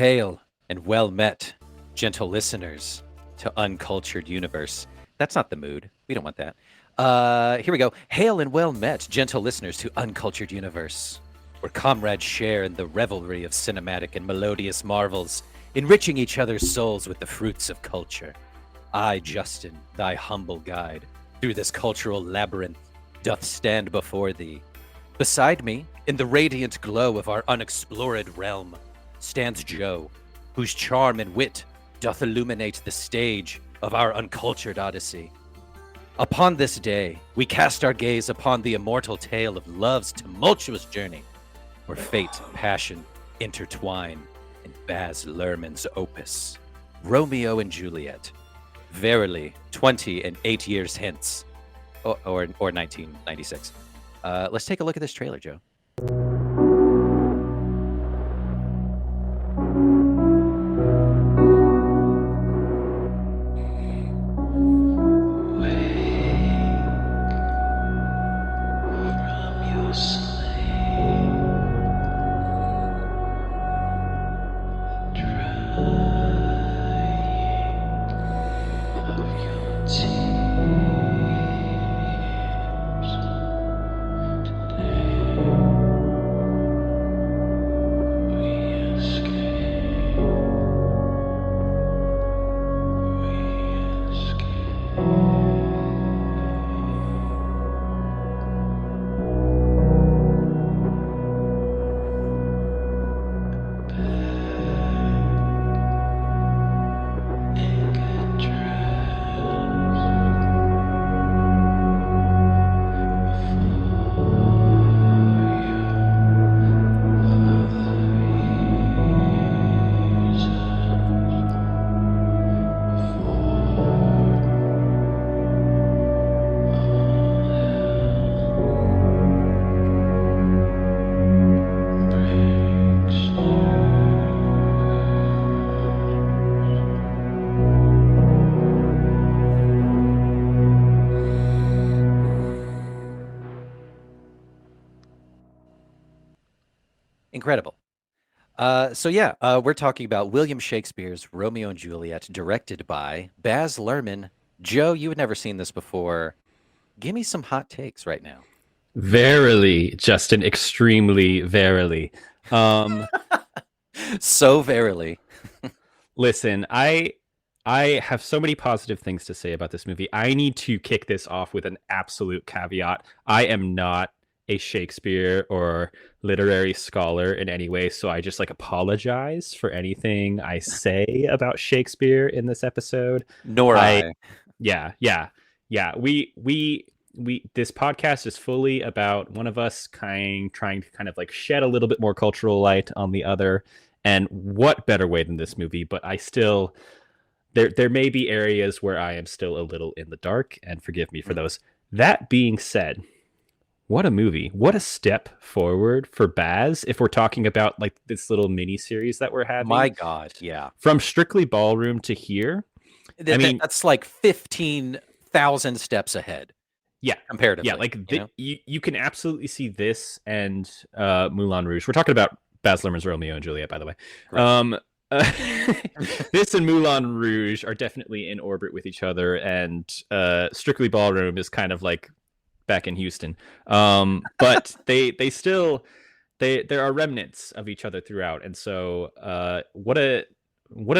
Hail and well met, gentle listeners, to Uncultured Universe. That's not the mood. We don't want that. Here we go. Hail and well met, gentle listeners, to Uncultured Universe, where comrades share in the revelry of cinematic and melodious marvels, enriching each other's souls with the fruits of culture. I, Justin, thy humble guide, through this cultural labyrinth, doth stand before thee. Beside me, in the radiant glow of our unexplored realm, stands Joe, whose charm and wit doth illuminate the stage of our uncultured odyssey. Upon this day, we cast our gaze upon the immortal tale of love's tumultuous journey, where fate and passion intertwine in Baz Luhrmann's opus, Romeo and Juliet. Verily, 28 years hence, or 1996. Let's take a look at this trailer, Joe. Incredible. We're talking about William Shakespeare's Romeo and Juliet, directed by Baz Luhrmann. Joe, you had never seen this before. Give me some hot takes right now. Verily, Justin, extremely verily. So verily. Listen, I have so many positive things to say about this movie. I need to kick this off with an absolute caveat. I am not a Shakespeare or literary scholar in any way, so I just apologize for anything I say about Shakespeare in this episode. Nor I. Yeah. We this podcast is fully about one of us trying to shed a little bit more cultural light on the other, and what better way than this movie? But I still there may be areas where I am still a little in the dark, and forgive me for those. That being said, what a movie. What a step forward for Baz, if we're talking about this little mini series that we're having. My God, yeah. From Strictly Ballroom to here. That's like 15,000 steps ahead. Yeah. Comparatively. Yeah, you can absolutely see this and Moulin Rouge. We're talking about Baz Luhrmann's Romeo and Juliet, by the way. This and Moulin Rouge are definitely in orbit with each other, and Strictly Ballroom is kind of like back in Houston, but there are remnants of each other throughout, and so what a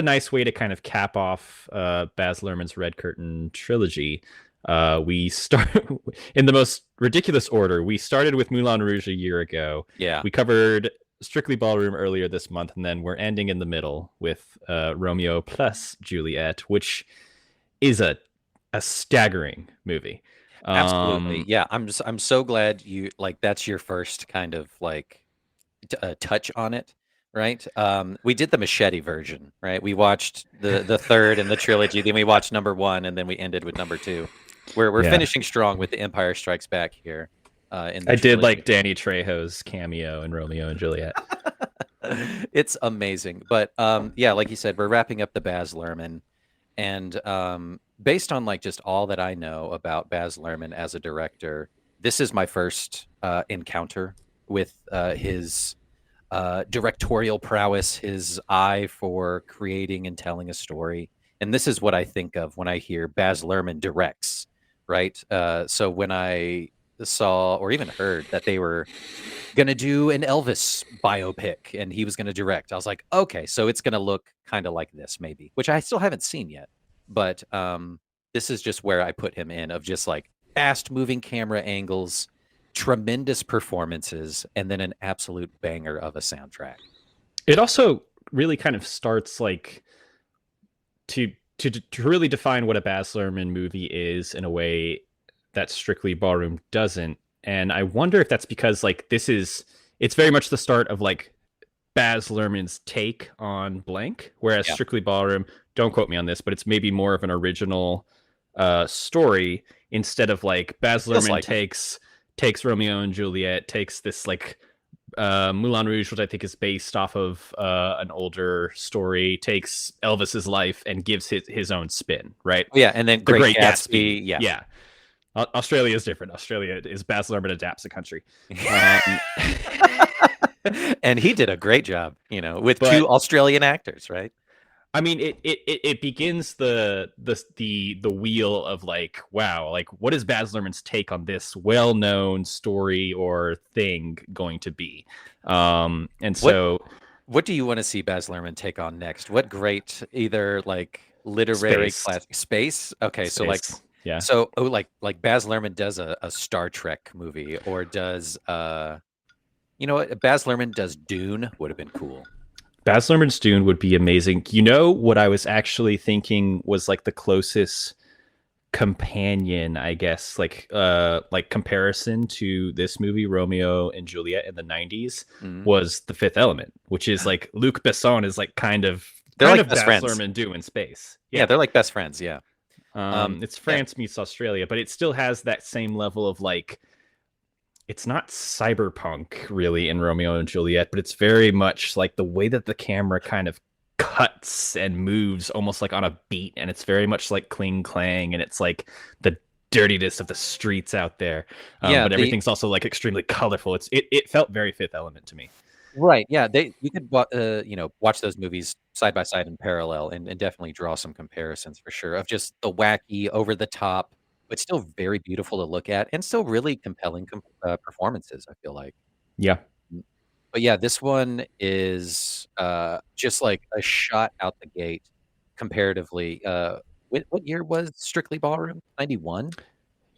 nice way to kind of cap off Baz Luhrmann's Red Curtain trilogy. We start in the most ridiculous order. We started with Moulin Rouge a year ago. Yeah, we covered Strictly Ballroom earlier this month, and then we're ending in the middle with Romeo plus Juliet, which is a staggering movie. Absolutely. Yeah, I'm so glad you that's your first kind of touch on it, right? We did the machete version, right? We watched the third in the trilogy, then we watched number 1, and then we ended with number 2. We're finishing strong with The Empire Strikes Back here. I did like Danny Trejo's cameo in Romeo and Juliet. It's amazing, but like you said, we're wrapping up the Baz Luhrmann, and based on just all that I know about Baz Luhrmann as a director, this is my first encounter with his directorial prowess, his eye for creating and telling a story. And this is what I think of when I hear Baz Luhrmann directs, right? So when I saw or even heard that they were going to do an Elvis biopic and he was going to direct, I was like, okay, so it's going to look kind of like this, maybe, which I still haven't seen yet. But this is just where I put him in, of just like fast moving camera angles, tremendous performances, and then an absolute banger of a soundtrack. It also really kind of starts like to really define what a Baz Luhrmann movie is in a way that Strictly Ballroom doesn't. And I wonder if that's because like it's very much the start of like Baz Luhrmann's take on blank, whereas Yeah. Strictly Ballroom, don't quote me on this, but it's maybe more of an original story, instead of like Baz Feels Luhrmann like takes Romeo and Juliet, takes this like Moulin Rouge, which I think is based off of an older story, takes Elvis's life and gives his own spin, right? Oh, yeah, and then The Great Great Gatsby. Gatsby, yeah. Australia is different. Australia is Baz Luhrmann adapts a country. And he did a great job, you know, with But two Australian actors, right? I mean, it begins the wheel of like, wow, like what is Baz Luhrmann's take on this well-known story or thing going to be? And so What do you want to see Baz Luhrmann take on next? What great either like literary Space. class space? Okay, so like Space. Yeah. so like Baz Luhrmann does a Star Trek movie, or does you know what, Baz Luhrmann does Dune, would have been cool. Baz Luhrmann's Dune would be amazing. You know what I was actually thinking was like the closest companion, I guess, like comparison to this movie, Romeo and Juliet in the 90s, Mhm. was The Fifth Element, which is like Luc Besson is like kind of They're like Baz best friends. Luhrmann do in space. Yeah, they're like best friends, yeah. It's Yeah. France meets Australia, but it still has that same level of like, it's not cyberpunk really in Romeo and Juliet, but it's very much like the way that the camera kind of cuts and moves almost like on a beat, and it's very much like cling clang, and it's like the dirtiness of the streets out there. Yeah, But everything's also like extremely colorful. It felt very Fifth Element to me. right, yeah, you could you know, watch those movies side by side in parallel, and definitely draw some comparisons for sure, of just the wacky, over the top, but still very beautiful to look at, and still really compelling performances, I feel like. Yeah. Mm, but yeah, this one is, just like a shot out the gate comparatively. What year was Strictly Ballroom? 91?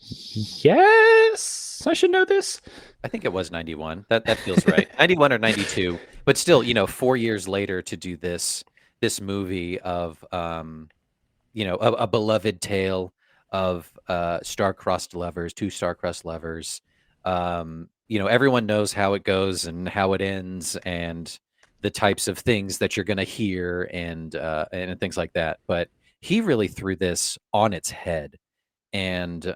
Yes, I should know this. I think it was 91. That feels right. 91 or 92. But still, you know, 4 years later to do this movie of, you know, a beloved tale of, star-crossed lovers, 2 star-crossed lovers. You know, everyone knows how it goes and how it ends, and the types of things that you're gonna hear, and things like that. But he really threw this on its head, and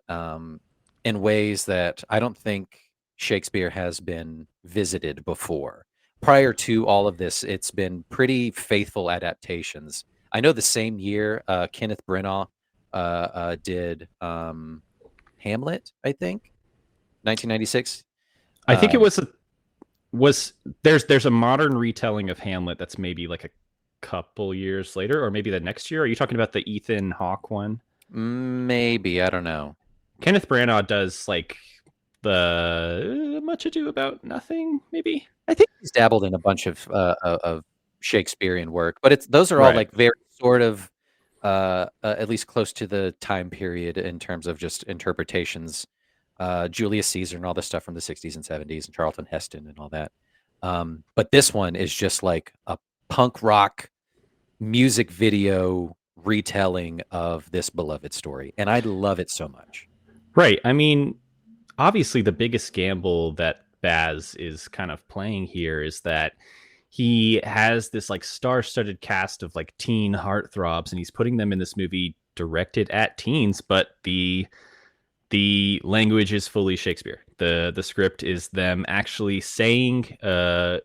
in ways that I don't think Shakespeare has been visited before. Prior to all of this, it's been pretty faithful adaptations. I know the same year, Kenneth Branagh did Hamlet, I think, 1996. I think it Um, was there's a modern retelling of Hamlet that's maybe like a couple years later, or maybe the next year. Are you talking about the Ethan Hawke one? Maybe, I don't know. Kenneth Branagh does like the Much Ado About Nothing, maybe. I think he's dabbled in a bunch of Shakespearean work, but those are all Right. like very sort of at least close to the time period in terms of just interpretations. Julius Caesar and all this stuff from the 60s and 70s, and Charlton Heston and all that. But this one is just like a punk rock music video retelling of this beloved story, and I love it so much. Right. I mean, obviously the biggest gamble that Baz is kind of playing here is that he has this like star-studded cast of like teen heartthrobs, and he's putting them in this movie directed at teens, but the language is fully Shakespeare. The script is them actually saying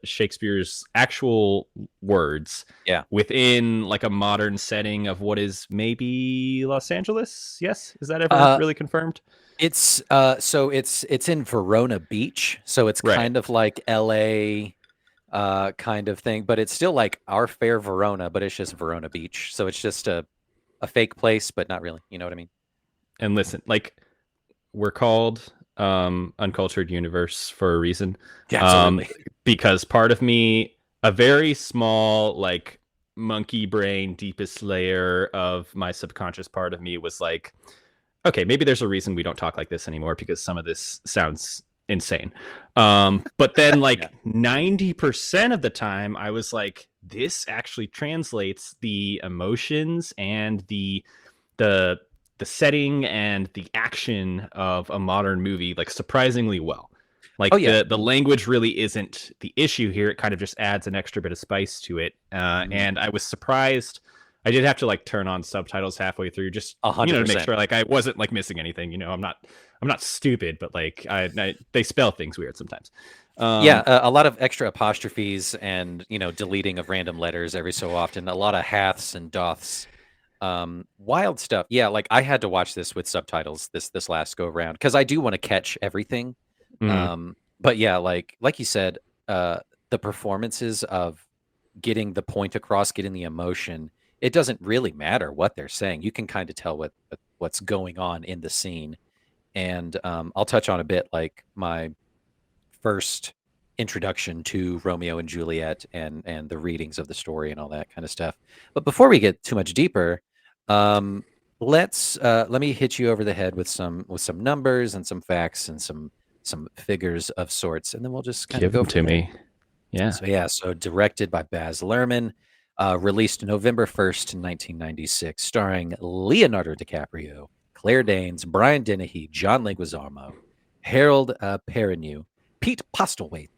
Shakespeare's actual words, Yeah. within like a modern setting of what is maybe Los Angeles. Yes, is that ever really confirmed? It's so it's in Verona Beach, so it's Right. kind of like LA, kind of thing. But it's still like our fair Verona, but it's just Verona Beach. So it's just a fake place, but not really. You know what I mean? And listen, like we're called Uncultured Universe for a reason. Yeah, Um, absolutely. because part of me, a very small, like monkey brain, deepest layer of my subconscious part of me was like, okay, maybe there's a reason we don't talk like this anymore because some of this sounds insane. But then Yeah. like 90% of the time I was like, this actually translates the emotions and the the setting and the action of a modern movie like surprisingly well. Oh Like yeah. the language really isn't the issue here. It kind of just adds an extra bit of spice to it. Mhm. And I was surprised. I did have to like turn on subtitles halfway through, just A hundred to make percent. sure like I wasn't like missing anything. I'm not stupid, but like they spell things weird sometimes. Yeah, Um, a lot of extra apostrophes and deleting of random letters every so often. A lot of haths and doths. Wild stuff. Yeah, like I had to watch this with subtitles this last go around because I do want to catch everything. mhm. But yeah, like you said, the performances of getting the point across, getting the emotion, it doesn't really matter what they're saying. You can kind of tell what's going on in the scene. And I'll touch on a bit like my first introduction to Romeo and Juliet and the readings of the story and all that kind of stuff. But before we get too much deeper, um, let me hit you over the head with some numbers and some facts and some figures of sorts, and then we'll just kind of Give go them from to there. me. Yeah. So yeah, so directed by Baz Luhrmann, released November 1st, 1996, starring Leonardo DiCaprio, Claire Danes, Brian Dennehy, John Leguizamo, Harold Perrineau, Pete Postlethwaite,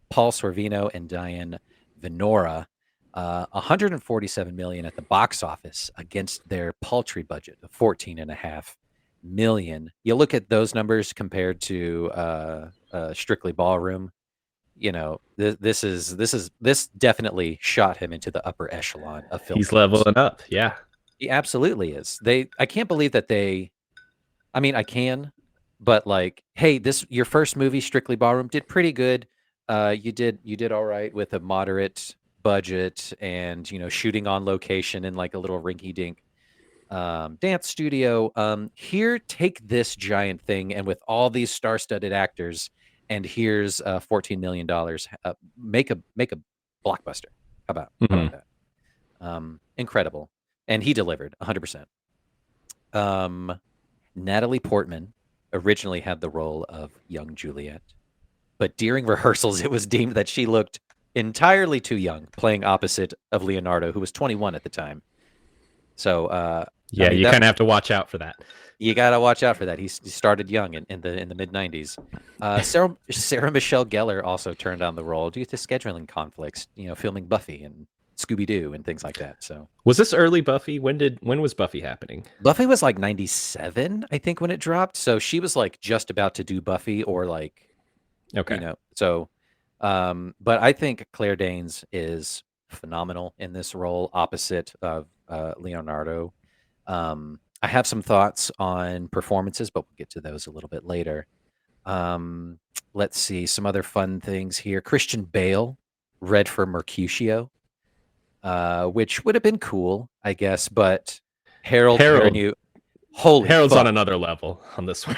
Paul Sorvino, and Diane Venora. 147 million at the box office against their paltry budget of 14.5 million. You look at those numbers compared to Strictly Ballroom, this definitely shot him into the upper echelon of He's filmmakers. leveling up. Yeah. He absolutely is. I can't believe that I mean, I can, but like, hey, this your first movie, Strictly Ballroom, did pretty good. You did all right with a moderate budget and shooting on location in like a little rinky dink dance studio. Here, take this giant thing, and with all these star-studded actors, and here's $14 million. Make a blockbuster. How about Mhm. that? Incredible, and he delivered 100%. Um, Natalie Portman originally had the role of young Juliet, but during rehearsals, it was deemed that she looked entirely too young, playing opposite of Leonardo, who was 21 at the time. So, I Yeah, mean, you kind of have to watch out for that. you gotta watch out for that. He started young in the mid-90s. Sarah Michelle Gellar also turned down the role due to scheduling conflicts, filming Buffy and Scooby-Doo and things like that. So Was this early Buffy? When was Buffy happening? Buffy was like 97, I think, when it dropped. So she was like just about to do Buffy or like, Okay. so but I think Claire Danes is phenomenal in this role opposite of Leonardo. I have some thoughts on performances, but we'll get to those a little bit later. Um, let's see some other fun things here. Christian Bale read for Mercutio, which would have been cool, I guess, but Harold Harold Perrineau, holy Harold's on fuck. another level on this one.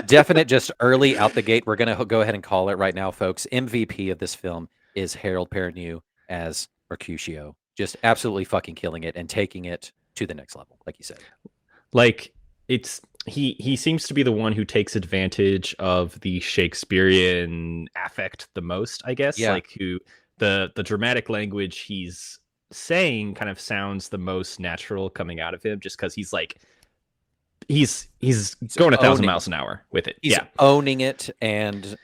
Definite, just early out the gate. We're going to go ahead and call it right now, folks. MVP of this film is Harold Perrineau as Mercutio. Just absolutely fucking killing it and taking it to the next level, like you said. Like it's he seems to be the one who takes advantage of the Shakespearean affect the most, I guess. Yeah. Like who the dramatic language he's saying kind of sounds the most natural coming out of him just because he's like he's He's going 1,000 owning miles an hour with it. he's Yeah. owning it and,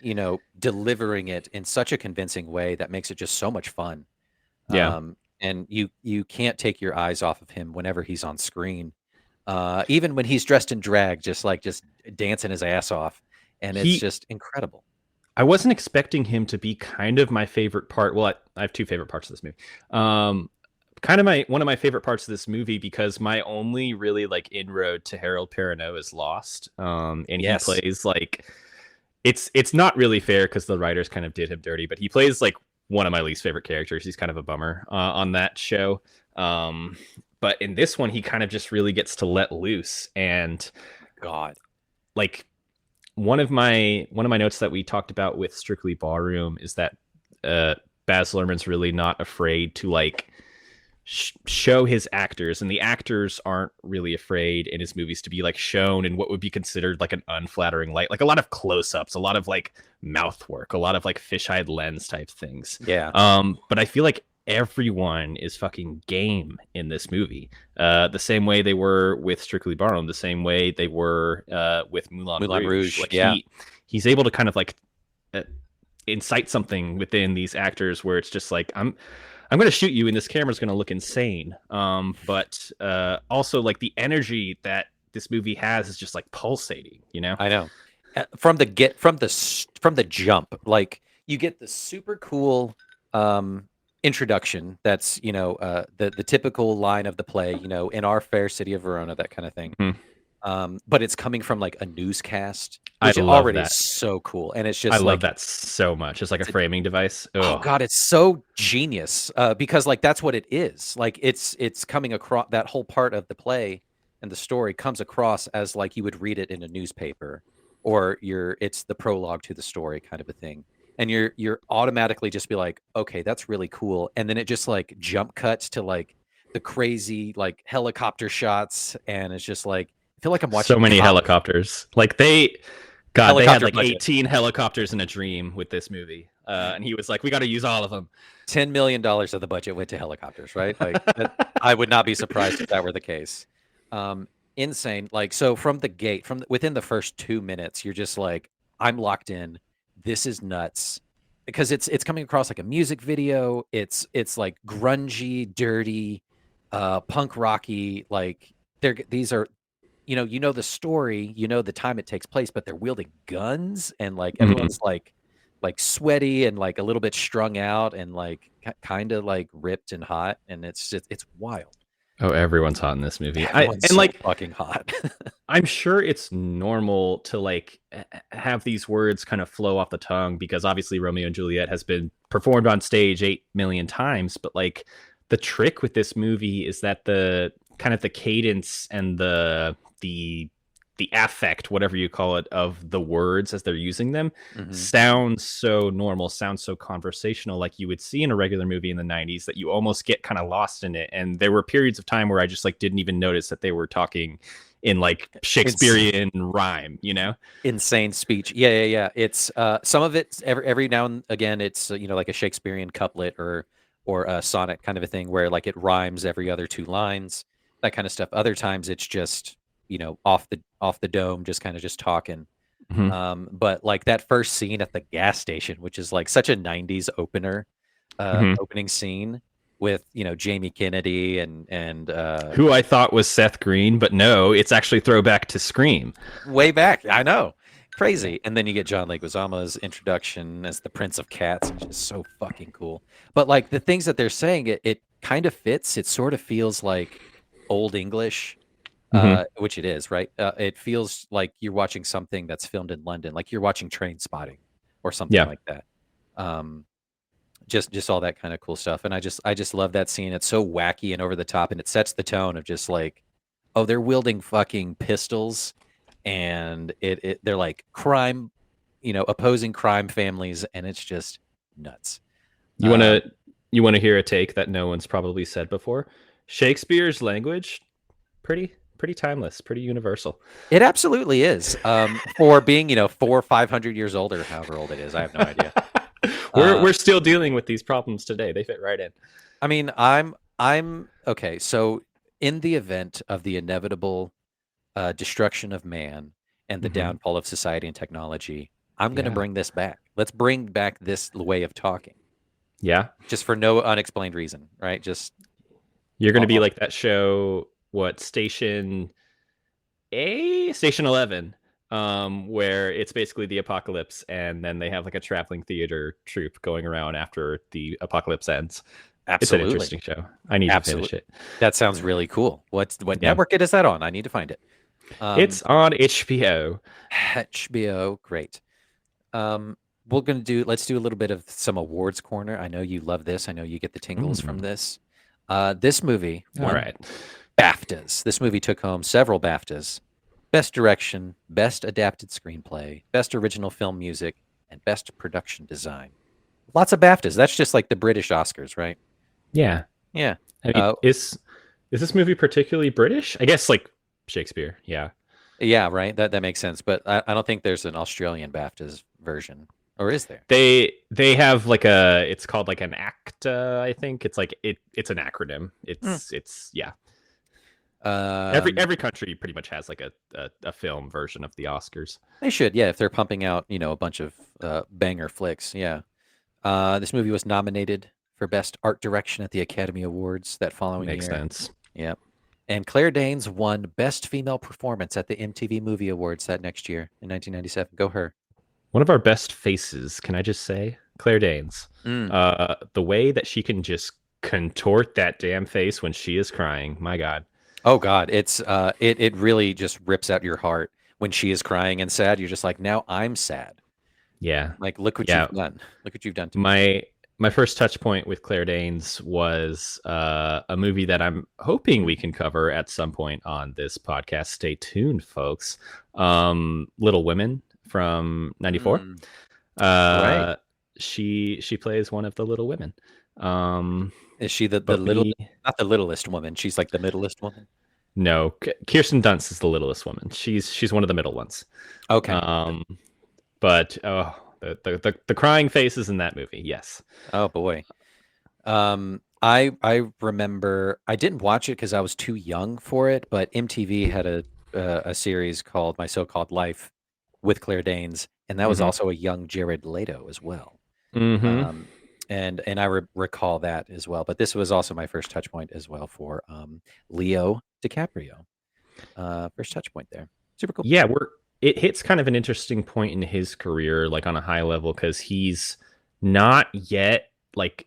delivering it in such a convincing way that makes it just so much fun. Yeah. And you can't take your eyes off of him whenever he's on screen. Even when he's dressed in drag, just dancing his ass off, and it's He just incredible. I wasn't expecting him to be kind of my favorite part. Well, I have two favorite parts of this movie. Kind of my one of my favorite parts of this movie because my only really like inroad to Harold Perrineau is Lost. And he Yes. plays like it's not really fair because the writers kind of did him dirty, but he plays like one of my least favorite characters. He's kind of a bummer on that show. But in this one, he kind of just really gets to let loose. And God. like one of my notes that we talked about with Strictly Ballroom is that Baz Luhrmann's really not afraid to like show his actors, and the actors aren't really afraid in his movies to be like shown in what would be considered like an unflattering light, like a lot of close-ups, a lot of like mouth work, a lot of like fisheye lens type things. Yeah. But I feel like everyone is fucking game in this movie, the same way they were with Strictly Ballroom, the same way they were with Moulin Rouge. Like yeah. he's able to kind of like incite something within these actors where it's just like I'm going to shoot you and this camera's going to look insane. But also like the energy that this movie has is just like pulsating, you know? I know. From the jump, like you get the super cool introduction. That's, the typical line of the play, in our fair city of Verona, that kind of thing. But it's coming from like a newscast, which I love already that. is so cool. And it's I just love like, that so much. It's like a framing device. oh God, it's so genius. Because like that's what it is. Like it's coming across, that whole part of the play and the story comes across as like you would read it in a newspaper, or it's the prologue to the story kind of a thing. And you're automatically just be like, okay, that's really cool. And then it just like jump cuts to like the crazy like helicopter shots, and it's just like I feel like I'm watching so many Top helicopters. Like they had helicopter like budget. 18 helicopters in a dream with this movie. And he was like, we got to use all of them. $10 million of the budget went to helicopters, right? Like I would not be surprised if that were the case. Insane. Like, so from the gate, within the first 2 minutes, you're just like, I'm locked in. This is nuts, because it's coming across like a music video. It's like grungy, dirty, punk rocky. Like these are, the story, the time it takes place, but they're wielding guns, and like everyone's like sweaty and like a little bit strung out, and like kind of like ripped and hot, and it's wild. Oh, everyone's hot in this movie. Everyone's so fucking hot. I'm sure it's normal to like have these words kind of flow off the tongue, because obviously Romeo and Juliet has been performed on stage 8 million times. But like the trick with this movie is that the kind of the cadence and the affect, whatever you call it, of the words as they're using them sounds so normal, sounds so conversational, like you would see in a regular movie in the 90s, that you almost get kind of lost in it. And there were periods of time where I just like didn't even notice that they were talking in like Shakespearean rhyme, Insane speech. Yeah. It's some of it every now and again, it's like a Shakespearean couplet or a sonnet kind of a thing, where like it rhymes every other 2 lines, that kind of stuff. Other times it's just off the dome, just kind of just talking. But like that first scene at the gas station, which is like such a 90s opening scene with Jamie Kennedy and who I thought was Seth Green, but no, it's actually throwback to Scream. Way back. I know. Crazy. And then you get John Leguizamo's introduction as the Prince of Cats, which is so fucking cool. But like the things that they're saying, it kind of fits. It sort of feels like Old English. Which it is, right? It feels like you're watching something that's filmed in London, like you're watching Train Spotting or something like that. Just all that kind of cool stuff. And I just love that scene. It's so wacky and over the top, and it sets the tone of just like, oh, they're wielding fucking pistols, and they're like crime, opposing crime families, and it's just nuts. You want to hear a take that no one's probably said before? Shakespeare's language, pretty timeless, pretty universal. It absolutely is. For being 400 or 500 years old, or however old it is, I have no idea. We're still dealing with these problems today. They fit right in. I mean, I'm okay. So in the event of the inevitable destruction of man and the downfall of society and technology, I'm going to bring this back. Let's bring back this way of talking. Yeah. Just for no unexplained reason, right? Just you're going to be like that show, Station 11, where it's basically the apocalypse, and then they have like a traveling theater troupe going around after the apocalypse ends. Absolutely. It's an interesting show. I need to finish it. That sounds really cool. What network is that on? I need to find it. It's on HBO. HBO, great. let's do a little bit of some awards corner. I know you love this. I know you get the tingles from Mm. this. This movie All won right. BAFTAs. This movie took home several BAFTAs: Best Direction, Best Adapted Screenplay, Best Original Film Music, and Best Production Design. Lots of BAFTAs. That's just like the British Oscars, right? Yeah. Yeah. I mean, Uh, is this movie particularly British? I guess like Shakespeare. Yeah. yeah, right. That makes sense. But I don't think there's an Australian BAFTAs version, or is there? They have like a it's called like an ACTA, I think. It's like it's an acronym. Hmm. It's yeah. Um, Every country pretty much has like a film version of the Oscars. they should, yeah, if they're pumping out, a bunch of banger flicks. Yeah. This movie was nominated for Best Art Direction at the Academy Awards that following Makes year. sense. Yeah. And Claire Danes won Best Female Performance at the MTV Movie Awards that next year in 1997. Go her. One of our best faces, can I just say? Claire Danes. Mm. The way that she can just contort that damn face when she is crying. My God. Oh God, it really just rips out your heart when she is crying and sad. You're just like, now I'm sad. Yeah. Like, look what Yeah. you've done. Look what you've done to me. My first touch point with Claire Danes was a movie that I'm hoping we can cover at some point on this podcast. Stay tuned, folks. Little Women from '94. Mm. Right. Uh, she plays one of the Little Women. Is she the But little, we not the littlest woman? She's like the middleest woman. no, Kirsten Dunst is the littlest woman. She's one of the middle ones. Okay. Um, but oh, the crying faces in that movie. Yes. Oh boy. I remember I didn't watch it because I was too young for it, but MTV had a series called My So-Called Life with Claire Danes, and that was Mm-hmm. also a young Jared Leto as well. Mm-hmm. Um, and I recall that as well. But this was also my first touch point as well for Leo DiCaprio. First touch point there. Super cool. Yeah, it hits kind of an interesting point in his career, like on a high level, because he's not yet like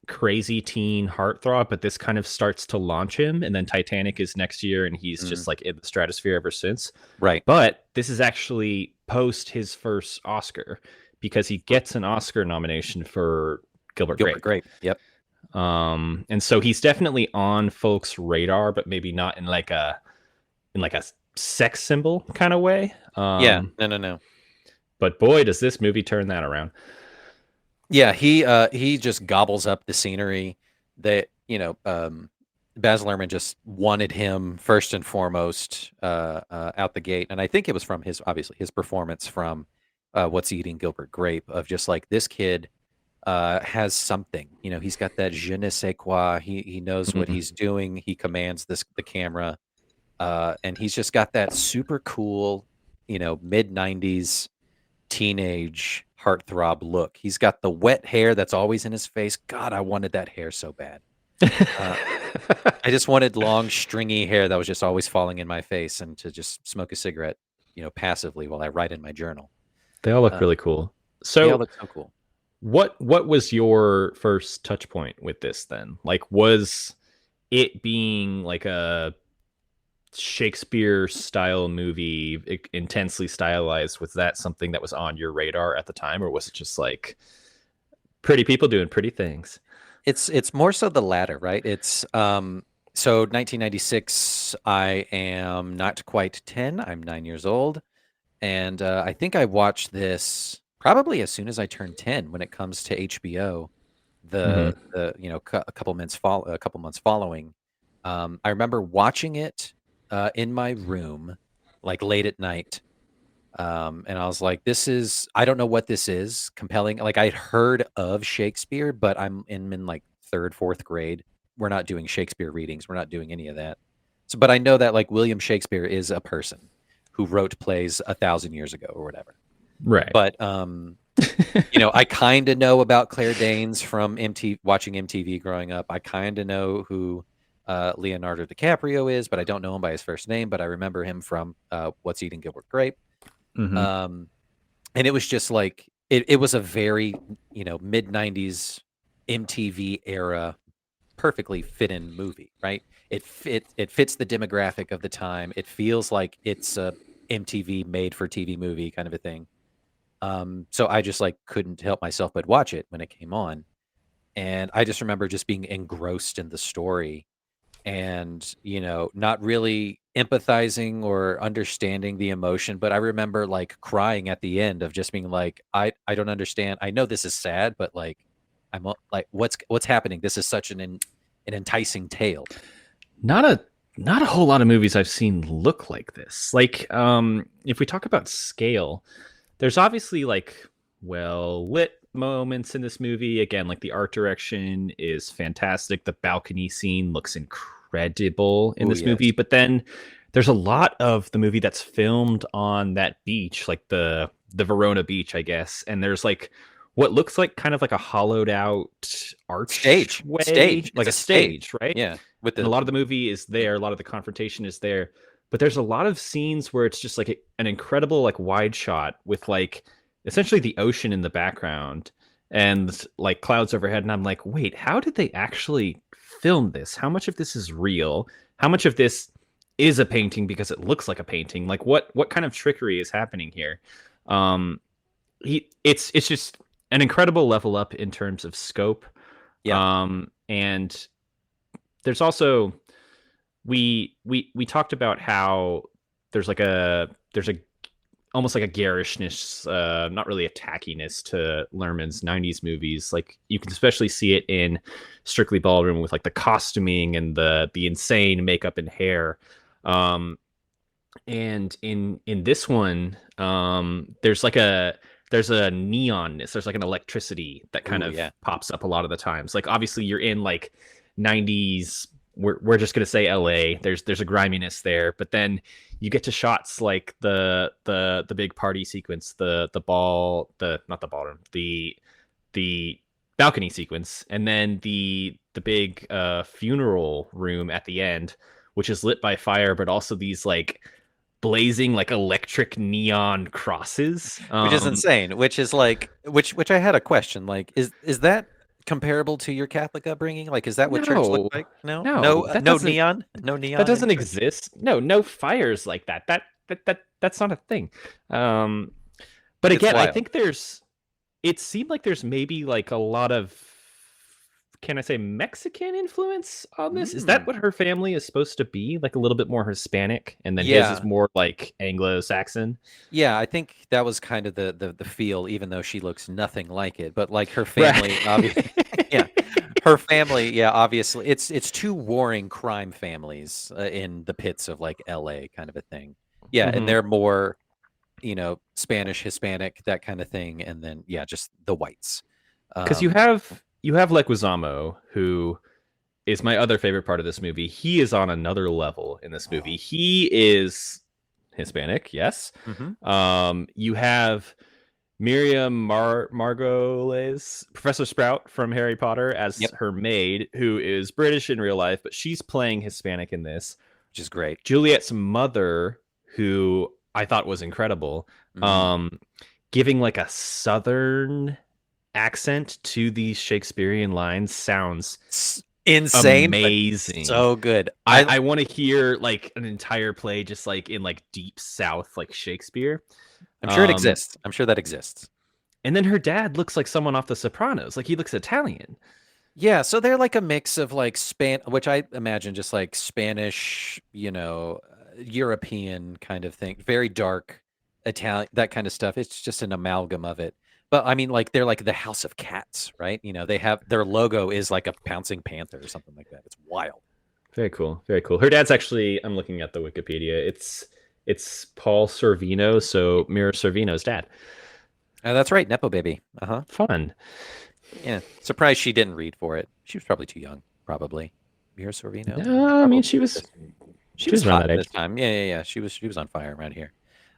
crazy teen heartthrob, but this kind of starts to launch him. And then Titanic is next year, and he's Mm, just like in the stratosphere ever since. right. But this is actually post his first Oscar because he gets an Oscar nomination for Gilbert Gilbert Grape. Grape. Yep. And so he's definitely on folks' radar, but maybe not in like a sex symbol kind of way. Yeah. No. But boy, does this movie turn that around. Yeah, he just gobbles up the scenery. That Baz Luhrmann just wanted him first and foremost out the gate, and I think it was from his performance from What's Eating Gilbert Grape, of just like, this kid has something. He's got that je ne sais quoi. He knows what Mhm. he's doing. He commands the camera, and he's just got that super cool, mid-90s teenage heartthrob look. He's got the wet hair that's always in his face. God, I wanted that hair so bad. Uh, I just wanted long, stringy hair that was just always falling in my face, and to just smoke a cigarette, passively while I write in my journal. They all look Uh, really cool. they all So look so cool. what was your first touch point with this then? Like, was it being like a Shakespeare style movie, intensely stylized? Was that something that was on your radar at the time, or was it just like pretty people doing pretty things? It's more so the latter, right? It's so 1996. I am not quite 10. I'm 9 years old. And I think I watched this probably as soon as I turned 10 when it comes to HBO. Hmm. A couple months following. I remember watching it in my room, like late at night. And I was like, I don't know what this is compelling. Like, I'd heard of Shakespeare, but I'm in like third, fourth grade. We're not doing Shakespeare readings. We're not doing any of that. So, but I know that like William Shakespeare is a person who wrote plays 1,000 years ago or whatever. Right. But I kind of know about Claire Danes from watching MTV growing up. I kind of know who Leonardo DiCaprio is, but I don't know him by his first name. But I remember him from What's Eating Gilbert Grape. Hmm. Um, and it was just like it was a very mid-90s MTV era perfectly fit in movie, right? It fits the demographic of the time. It feels like it's a MTV made for TV movie kind of a thing. So I just like couldn't help myself but watch it when it came on. And I just remember just being engrossed in the story and, not really empathizing or understanding the emotion. But I remember like crying at the end of just being like, I don't understand. I know this is sad, but like, like, what's happening? This is such an enticing tale. Not a not a whole lot of movies I've seen look like this. Like, if we talk about scale, there's obviously like well lit moments in this movie. Again, like the art direction is fantastic. The balcony scene looks incredible in Oh, this movie. yes. But then there's a lot of the movie that's filmed on that beach, like the Verona beach, I guess. And there's like what looks like kind of like a hollowed out archway, Stage. It's like a a stage. stage, right? Yeah, with And a the lot of the movie is there, a lot of the confrontation is there, but there's a lot of scenes where it's just like an incredible like wide shot with like essentially the ocean in the background and like clouds overhead, and I'm like, wait, how did they actually film this? How much of this is real? How much of this is a painting because it looks like a painting? Like what kind of trickery is happening here? um it's just an incredible level up in terms of scope. yeah, And there's also we talked about how there's a almost like a garishness, not really a tackiness to Luhrmann's 90s movies. Like you can especially see it in Strictly Ballroom with like the costuming and the insane makeup and hair. And in this one, there's a neonness, there's like an electricity that kind ooh, of yeah. pops up a lot of the times. Like obviously you're in like 90s, we're just gonna say LA. There's a griminess there, but then you get to shots like the big party sequence, the ball, the not the ballroom, the balcony sequence, and then the big funeral room at the end, which is lit by fire, but also these like blazing like electric neon crosses. Which is insane, which is like which I had a question, like, is that comparable to your Catholic upbringing? Like, is that what church looked No, like? No? no, No, that no doesn't neon? No that neon in doesn't church? exist. No, no fires like that. That's not a thing. Um, but It's again, I wild. think it seemed like there's maybe like a lot of, can I say, Mexican influence on this? Is that Mm. what her family is supposed to be? Like a little bit more Hispanic, and then his is Yeah. more like Anglo-Saxon? Yeah, I think that was kind of the feel, even though she looks nothing like it, but, like, her Right. family yeah. Her family, yeah, obviously it's 2 warring crime families, in the pits of, like, LA kind of a thing. Yeah, and Hmm. they're more, Spanish, Hispanic, that kinda thing, and then, yeah, just the whites. Because Um, you have Leguizamo, who is my other favorite part of this movie. He is on another level in this movie. He is Hispanic, yes. mhm, You have Miriam Margolyes, Professor Sprout from Harry Potter, as yep, her maid, who is British in real life, but she's playing Hispanic in this. which is great. Juliet's mother, who I thought was incredible, Mhm. um, giving like a southern accent to these Shakespearean lines sounds Insane, but amazing. so good. I I want to hear like an entire play just like in like deep South, like Shakespeare. I'm sure it Um, exists. I'm sure that exists. and then her dad looks like someone off The Sopranos. Like he looks Italian. Yeah, so they're like a mix of like which I imagine just like Spanish, European kind of thing, very dark Italian, that kind of stuff. It's just an amalgam of it. But I mean, like they're like the House of Cats, right? They have their logo is like a pouncing panther or something like that. It's wild. Very cool. Very cool. Her dad's actually, I'm looking at the Wikipedia. It's Paul Sorvino, so Mira Sorvino's dad. That's right, Nepo baby. Uh-huh. Fun. Yeah. Surprised she didn't read for it. She was probably too young, probably. Mira Sorvino? No, I mean Probably. She she was was around hot that at this age. time. Yeah, yeah, yeah. She was on fire around here.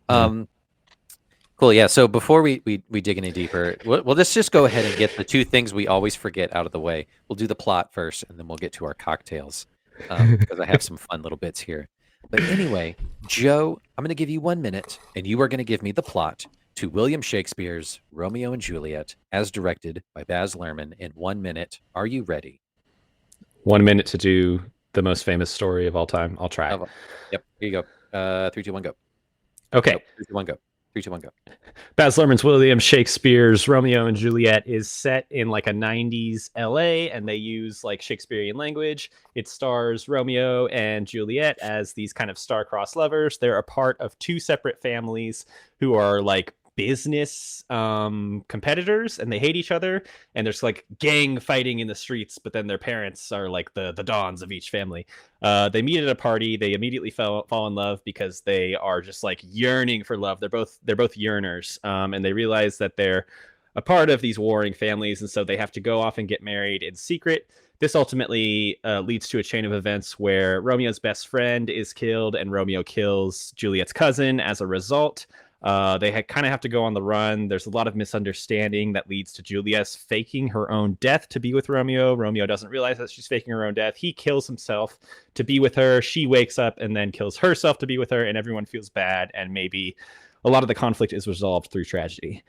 Yeah. Um, cool. Yeah. So before we dig any deeper, let's just go ahead and get the two things we always forget out of the way. We'll do the plot first, and then we'll get to our cocktails, because I have some fun little bits here. But anyway, Joe, I'm going to give you 1 minute, and you are going to give me the plot to William Shakespeare's Romeo and Juliet, as directed by Baz Luhrmann, in 1 minute. Are you ready? 1 minute to do the most famous story of all time. I'll try. Yep. Here you go. 3, 2, 1, go. Okay. Nope. 3, 2, 1, go. 3, 2, 1, go. Baz Luhrmann's William Shakespeare's Romeo and Juliet is set in like a 90s LA, and they use like Shakespearean language. It stars Romeo and Juliet as these kind of star-crossed lovers. They're a part of two separate families who are like business competitors, and they hate each other, and there's like gang fighting in the streets, but then their parents are like the dons of each family. They meet at a party. They immediately fall in love because they are just like yearning for love. They're both yearners, and they realize that they're a part of these warring families, and so they have to go off and get married in secret. This ultimately leads to a chain of events where Romeo's best friend is killed, and Romeo kills Juliet's cousin as a result. They kind of have to go on the run. There's a lot of misunderstanding that leads to Juliet faking her own death to be with Romeo. Romeo doesn't realize that she's faking her own death. He kills himself to be with her. She wakes up and then kills herself to be with her, and everyone feels bad. And maybe a lot of the conflict is resolved through tragedy.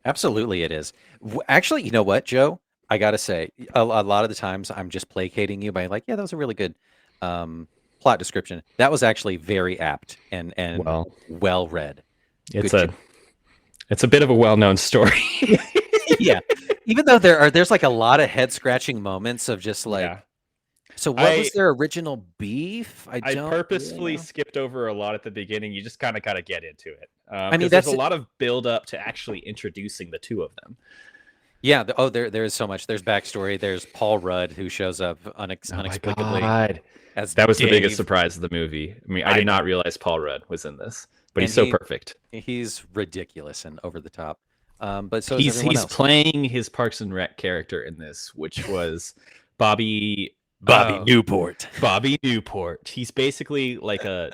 Absolutely, it is. Actually, you know what, Joe? I gotta say, a lot of the times I'm just placating you by like, yeah, that was a really good plot description. That was actually very apt and well read. It's a bit of a well-known story. Yeah, even though there's like a lot of head scratching moments of just like, yeah. So what was their original beef? I purposefully skipped over a lot at the beginning. You just kind of got to get into it. I mean, there's a lot of build up to actually introducing the two of them. Yeah. There is so much. There's backstory. There's Paul Rudd, who shows up unexplicably. As that was Dave. The biggest surprise of the movie. I mean, I did not realize Paul Rudd was in this, but he's so perfect. He's ridiculous and over the top. But so he's playing his Parks and Rec character in this, which was Bobby Newport. Bobby Newport. He's basically like a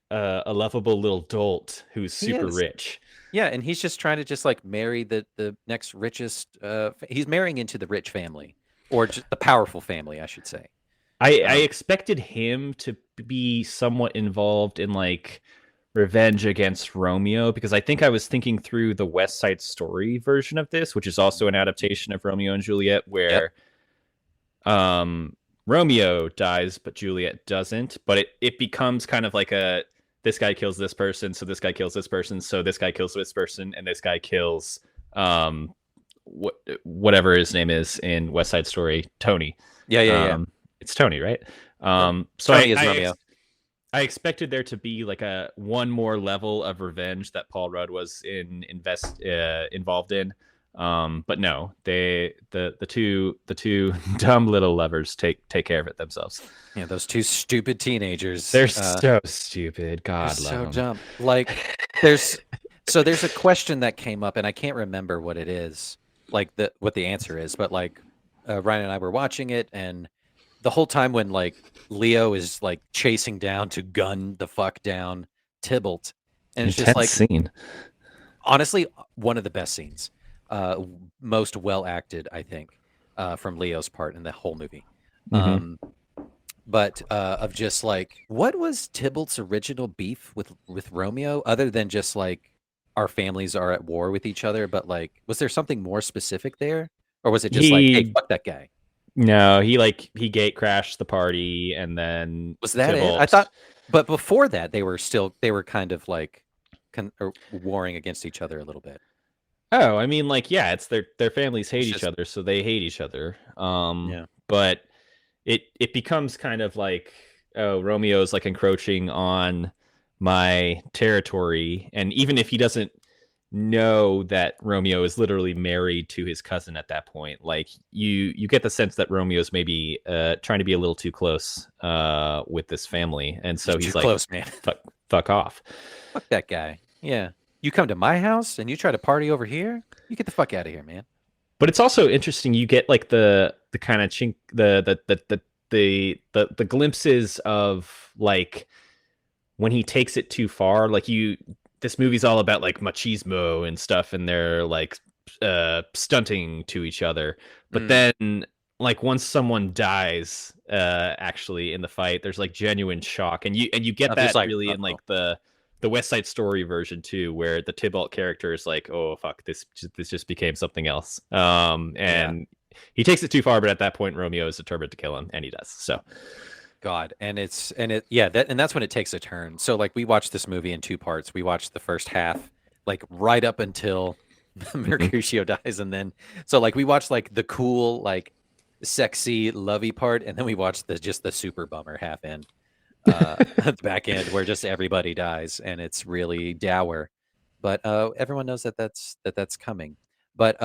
lovable little dolt who's super rich. Yeah, and he's just trying to just like marry the next richest. He's marrying into the rich family, or just the powerful family, I should say. I expected him to be somewhat involved in like revenge against Romeo, because I think I was thinking through the West Side Story version of this, which is also an adaptation of Romeo and Juliet, where Romeo dies but Juliet doesn't, but it becomes kind of like a, this guy kills this person, so this guy kills this person, so this guy kills this person, and this guy kills whatever his name is in West Side Story, Tony. Yeah. It's Tony, right? So Tony is Romeo. I expected there to be like a one more level of revenge that Paul Rudd was involved in, but no, the two dumb little lovers take care of it themselves. Yeah, those two stupid teenagers. They're so stupid. God, love them. So dumb. Like there's a question that came up, and I can't remember what it is, like what the answer is, but like Ryan and I were watching it, and the whole time when like Leo is like chasing down to gun the fuck down Tybalt, and it's just like scene. Honestly, one of the best scenes, most well acted, I think, from Leo's part in the whole movie. Mm-hmm. But of just like, what was Tybalt's original beef with Romeo, other than just like our families are at war with each other? But like, was there something more specific there, or was it just like, hey, fuck that guy? No, he gate crashed the party, and then was that Tybalt. It? I thought, but before that, they were kind of like warring against each other a little bit. Oh, I mean, like, yeah, it's their families hate each other, so they hate each other. But it becomes kind of like, oh, Romeo's like encroaching on my territory, and even if he doesn't know that Romeo is literally married to his cousin at that point, like you get the sense that Romeo's maybe trying to be a little too close with this family, and so he's like, close, man. Fuck off, fuck that guy. Yeah, you come to my house and you try to party over here, you get the fuck out of here, man. But it's also interesting, you get like the kind of chink, the glimpses of like when he takes it too far. Like this movie's all about like machismo and stuff, and they're like stunting to each other. But then like once someone dies actually in the fight, there's like genuine shock, and you get that like, really in like the West Side Story version too, where the Tybalt character is like, oh fuck, this just became something else. And he takes it too far, but at that point Romeo is determined to kill him, and he does. So God, and that's when it takes a turn. So like we watched this movie in two parts. We watched the first half like right up until Mhm. Mercutio dies, and then so like we watched like the cool, like sexy, lovey part, and then we watched the just the super bummer half end, at the back end where just everybody dies, and it's really dour. But everyone knows that that's coming. But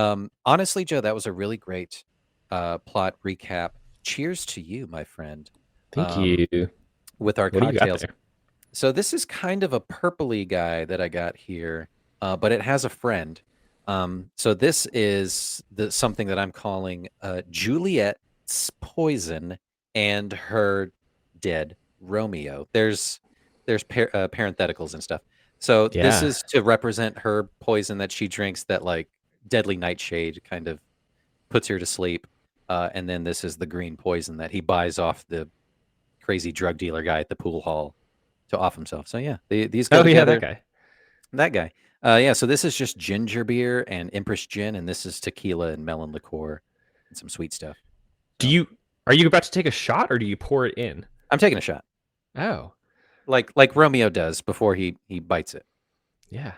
honestly, Joe, that was a really great plot recap. Cheers to you, my friend, Thank um, you. with our What do you got cocktails. there? So this is kind of a purpley guy that I got here, but it has a friend. So this is something that I'm calling Juliet's poison and her dead Romeo. There's parentheticals and stuff. So this Yeah. is to represent her poison that she drinks, that like deadly nightshade kind of puts her to sleep. And then this is the green poison that he buys off the crazy drug dealer guy at the pool hall to off himself. So yeah, these go Oh yeah, that together. guy. That guy. Yeah. So this is just ginger beer and Empress gin, and this is tequila and melon liqueur and some sweet stuff. Do So you are you about to take a shot or do you pour it in? I'm taking a shot, Oh, like Romeo does before he bites it. yeah.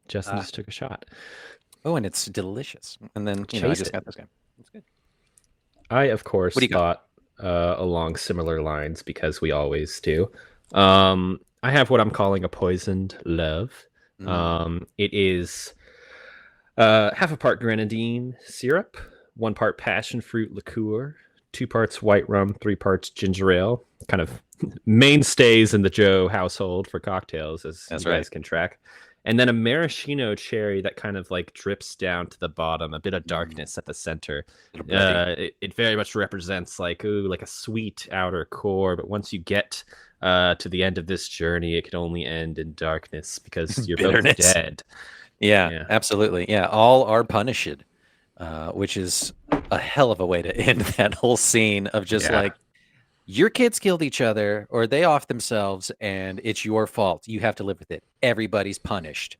Justin Ah, just took a shot. oh, and it's delicious. And then I Chase just it. got this guy. It's good. I, of What do course, you got? thought along similar lines because we always do. I have what I'm calling a poisoned love. Mm. It is half a part grenadine syrup, 1 part passion fruit liqueur, 2 parts white rum, 3 parts ginger ale. Kind of mainstays in the Joe household for cocktails, as you That's right. guys can track. And then a maraschino cherry that kind of like drips down to the bottom, a bit of Mm. darkness at the center. Little bready. It very much represents like ooh, like a sweet outer core, but once you get to the end of this journey, it can only end in darkness because you're both Bitterness. dead. Yeah, Yeah. absolutely. Yeah, all are punished, which is a hell of a way to end that whole scene of just Yeah. like your kids killed each other or they off themselves and it's your fault. You have to live with it. Everybody's punished.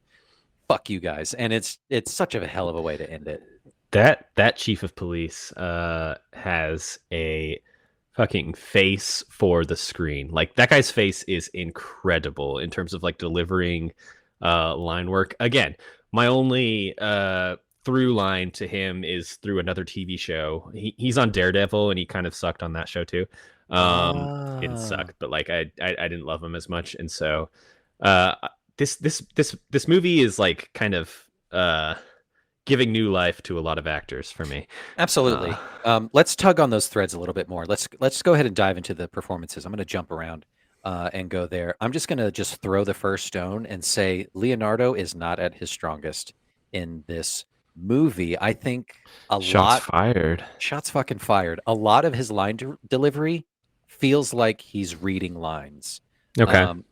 Fuck you guys. And it's such a hell of a way to end it. That chief of police has a fucking face for the screen. Like that guy's face is incredible in terms of like delivering line work. Again, my only through line to him is through another TV show. He's on Daredevil and he kind of sucked on that show too. He didn't Ah, suck, but like I didn't love him as much. And so uh this movie is like kind of giving new life to a lot of actors for me. Uh, absolutely. Let's tug on those threads a little bit more. Let's go ahead and dive into the performances. I'm going to jump around and go there. I'm just going to just throw the first stone and say Leonardo is not at his strongest in this movie. I think a shots lot fired. shots fucking fired. A lot of his line delivery feels like he's reading lines. Okay. Um,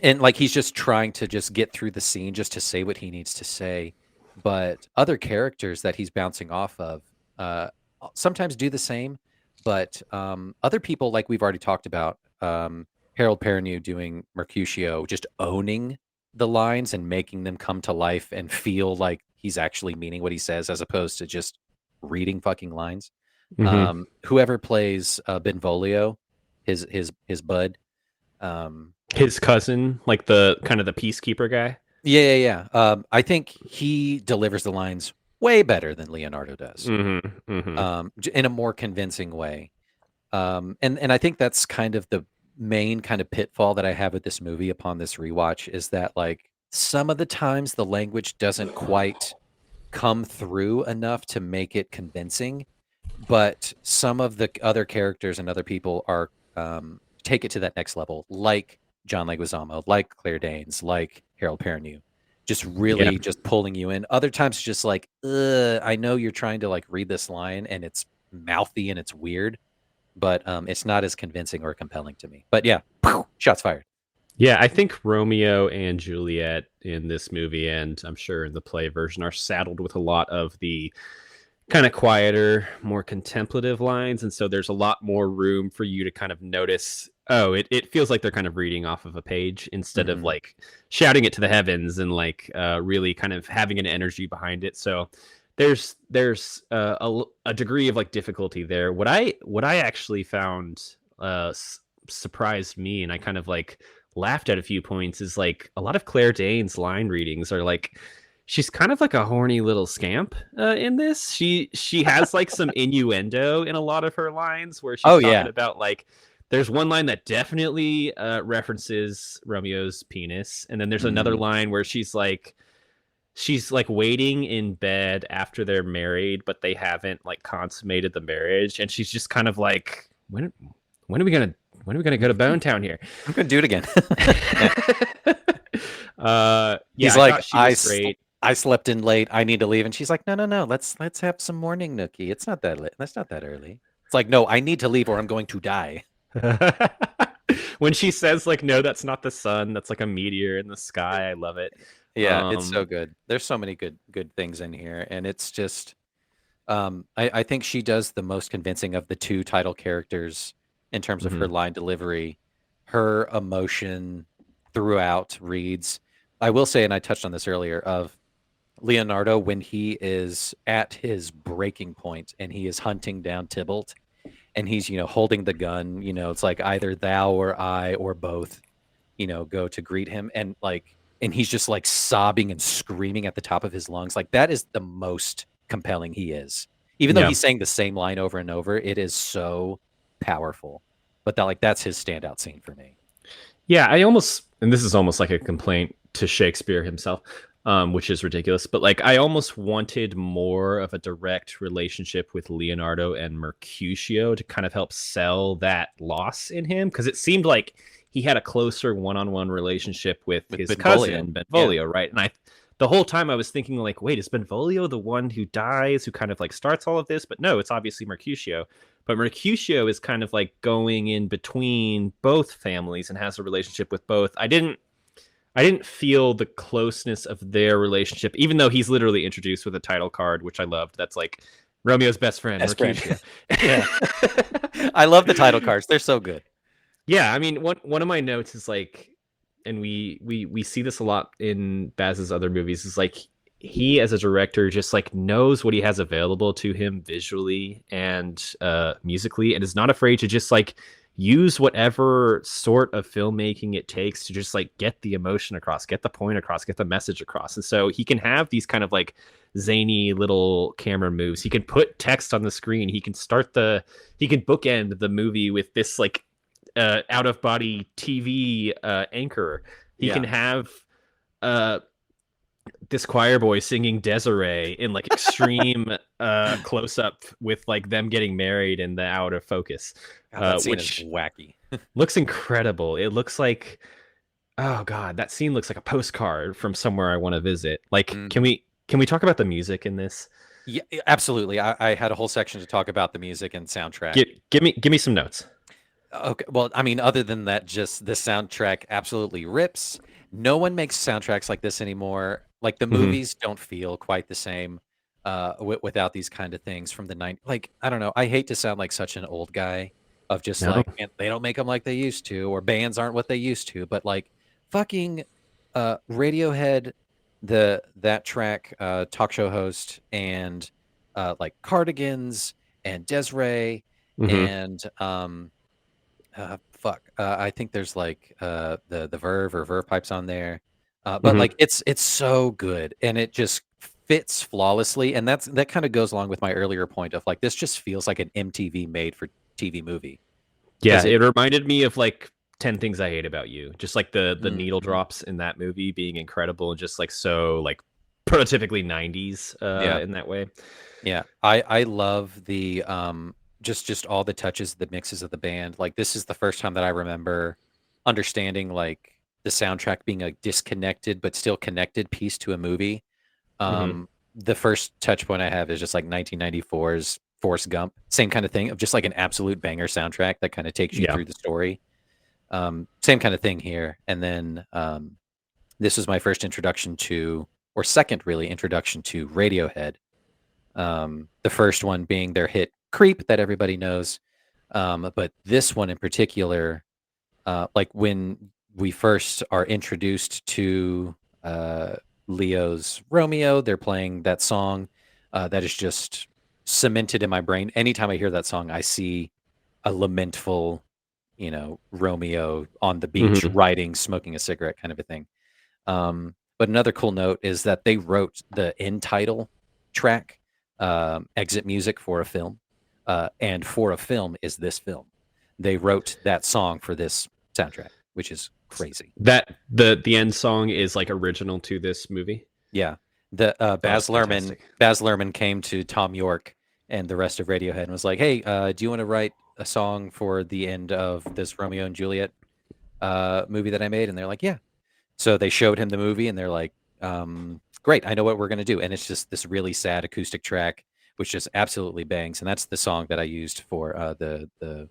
and like he's just trying to just get through the scene just to say what he needs to say. But other characters that he's bouncing off of uh, sometimes do the same. But other people, like we've already talked about, Harold Perrineau doing Mercutio, just owning the lines and making them come to life and feel like he's actually meaning what he says, as opposed to just reading fucking lines. Hmm. Whoever plays Benvolio, his bud. Um, His cousin, like the kind of the peacekeeper guy. Yeah, yeah, yeah. I think he delivers the lines way better than Leonardo does, Hmm. Hmm. in a more convincing way. And I think that's kind of the main kind of pitfall that I have with this movie upon this rewatch is that like some of the times the language doesn't quite come through enough to make it convincing, but some of the other characters and other people are take it to that next level, like John Leguizamo, like Claire Danes, like Harold Perrineau, just Yeah. really just pulling you in. Other times, just like, I know you're trying to like read this line and it's mouthy and it's weird, but it's not as convincing or compelling to me. But yeah, shots fired. Yeah, I think Romeo and Juliet in this movie, and I'm sure in the play version, are saddled with a lot of the kind of quieter, more contemplative lines. And so there's a lot more room for you to kind of notice, oh, it feels like they're kind of reading off of a page instead of Hmm. like shouting it to the heavens and like really kind of having an energy behind it. So there's a degree of like difficulty there. What I actually found surprised me, and I kind of like laughed at a few points is like a lot of Claire Danes line readings are like she's kind of like a horny little scamp in this. She has like some innuendo in a lot of her lines where she's Oh talking yeah. about like there's one line that definitely references Romeo's penis, and then there's another Mhm. line where she's like waiting in bed after they're married, but they haven't like consummated the marriage, and she's just kind of like, when are we gonna when are we gonna go to Bone Town here? I'm gonna do it again. Yeah. Yeah, He's I like, thought she was great. I slept in late. I need to leave. And she's like, no, no, no. Let's have some morning nookie. It's not that late. That's not that early. It's like, no, I need to leave or I'm going to die. When she says like, no, that's not the sun, that's like a meteor in the sky. I love it. Yeah, it's so Um, good. There's so many good things in here, and it's just I think she does the most convincing of the two title characters in terms of her mhm. line delivery. Her emotion throughout reads. I will say, and I touched on this earlier, of Leonardo when he is at his breaking point and he is hunting down Tybalt and he's, holding the gun, it's like either thou or I or both, go to greet him and he's just like sobbing and screaming at the top of his lungs. Like that is the most compelling he is. Even though Yeah. he's saying the same line over and over, it is so powerful. But that's his standout scene for me. Yeah, I almost, and this is almost like a complaint to Shakespeare himself, which is ridiculous, but like I almost wanted more of a direct relationship with Leonardo and Mercutio to kind of help sell that loss in him, because it seemed like he had a closer one-on-one relationship with With his Benvolio. cousin Yeah. Benvolio, right? And the whole time I was thinking like, wait, is Benvolio the one who dies, who kind of like starts all of this? But no, it's obviously Mercutio. But Mercutio is kind of like going in between both families and has a relationship with both. I didn't feel the closeness of their relationship, even though he's literally introduced with a title card, which I loved. That's like Romeo's best friend, Best friend. Mercutio. Yeah. I love the title cards. They're so good. Yeah, I mean, one of my notes is like, and we see this a lot in Baz's other movies, is like he as a director just like knows what he has available to him visually and musically, and is not afraid to just like use whatever sort of filmmaking it takes to just like get the emotion across, get the point across, get the message across. And so he can have these kind of like zany little camera moves. He can put text on the screen. He can bookend the movie with this like out of body TV anchor. He Yeah. can have uh, this choir boy singing Desiree in like extreme close up with like them getting married and the out of focus, God, that scene is which wacky. looks incredible. It looks like, oh god, that scene looks like a postcard from somewhere I want to visit. Like, can Mhm. we talk about the music in this? Yeah, absolutely. I had a whole section to talk about the music and soundtrack. Give me some notes. Okay, well, I mean, other than that, just the soundtrack absolutely rips. No one makes soundtracks like this anymore. Like the Hmm. movies don't feel quite the same without these kind of things from the 90s. Like, I don't know. I hate to sound like such an old guy of just No. like, man, they don't make them like they used to, or bands aren't what they used to. But like, fucking Radiohead, that track, talk show host, and like Cardigans and Desiree Hmm. and fuck. I think there's like the Verve or Verve pipes on there. But Hmm. like it's so good and it just fits flawlessly. And that kind of goes along with my earlier point of like this just feels like an MTV made for TV movie. Yeah, Because it reminded me of like 10 Things I Hate About You. Just like the needle Mhm. drops in that movie being incredible and just like so like prototypically 90s Yeah. in that way. Yeah. I love the just all the touches, the mixes of the band. Like this is the first time that I remember understanding like the soundtrack being a disconnected but still connected piece to a movie. Hmm. The first touch point I have is just like 1994's Forrest Gump. Same kind of thing of just like an absolute banger soundtrack that kind of takes you Yeah. through the story. Same kind of thing here. And then this was my first introduction to, or second really introduction to Radiohead. The first one being their hit "Creep" that everybody knows, but this one in particular, like when we first are introduced to uh, Leo's Romeo, they're playing that song that is just cemented in my brain. Anytime I hear that song, I see a lamentful Romeo on the beach, Hmm. writing, smoking a cigarette kind of a thing. But another cool note is that they wrote the end title track, exit music for a film, and for a film is this film. They wrote that song for this soundtrack, which is crazy. That the end song is like original to this movie. Yeah, the Oh, it's fantastic. Baz Luhrmann came to Tom York and the rest of Radiohead and was like, "Hey, do you want to write a song for the end of this Romeo and Juliet movie that I made?" And they're like, "Yeah." So they showed him the movie, and they're like, "Great, I know what we're gonna do." And it's just this really sad acoustic track, which just absolutely bangs. And that's the song that I used for the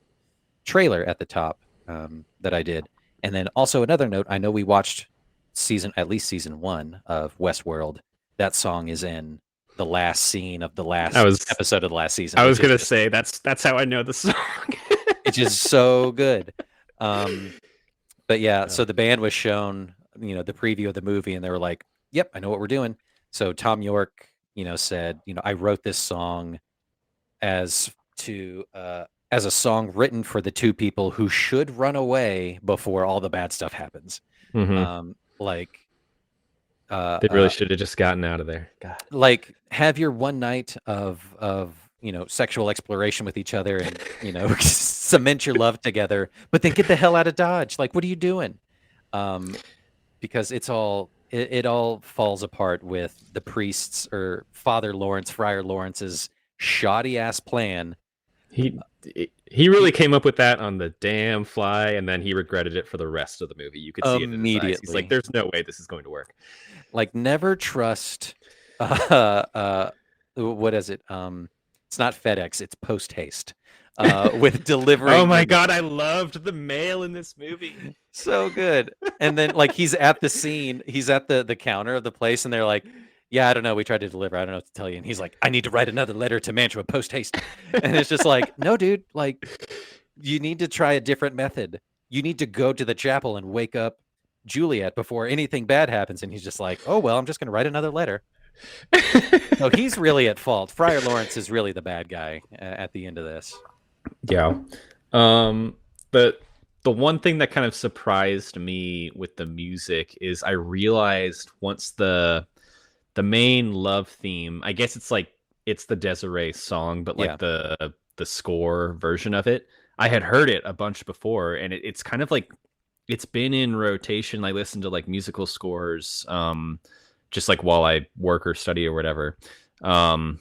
trailer at the top that I did. And then also another note, I know we watched at least season one of Westworld. That song is in the last scene of the I last was episode of the last season, I which was is gonna just say that's how I know the song. which is so good. Um, but yeah, Uh, so the band was shown, the preview of the movie, and they were like, "Yep, I know what we're doing." So Tom York, said, "I wrote this song as as a song written for the two people who should run away before all the bad stuff happens." mhm. Like, They really should have just gotten out of there. God. have your one night of sexual exploration with each other, and cement your love together, but then get the hell out of Dodge. Like, what are you doing? Um, because it all falls apart with the priest's, or Friar Lawrence's shoddy ass plan. He he really He came up with that on the damn fly, and then he regretted it for the rest of the movie. You could see it in his eyes. He's like, immediately, "There's no way this is going to work." like, never trust uh uh what is it? It's not FedEx, it's post haste. With Oh delivering my your god, I loved the mail in this movie. so good. And then, like, he's at the scene, he's at the counter of the place, and they're like, "Yeah, I don't know, we tried to deliver, I don't know what to tell you." And he's like, "I need to write another letter to Mantua post haste." And it's just like, "No, dude, like, you need to try a different method. You need to go to the chapel and wake up Juliet before anything bad happens." And he's just like, "Oh, well, I'm just gonna write another letter." So he's really at fault. Friar Lawrence is really the bad guy at the end of this. Yeah. Um, but the one thing that kind of surprised me with the music is I realized once the main love theme, I guess it's the Desiree song, but Yeah. like the score version of it. I had heard it a bunch before, and it's kind of like it's been in rotation. I listen to like musical scores, just like while I work or study or whatever. Um,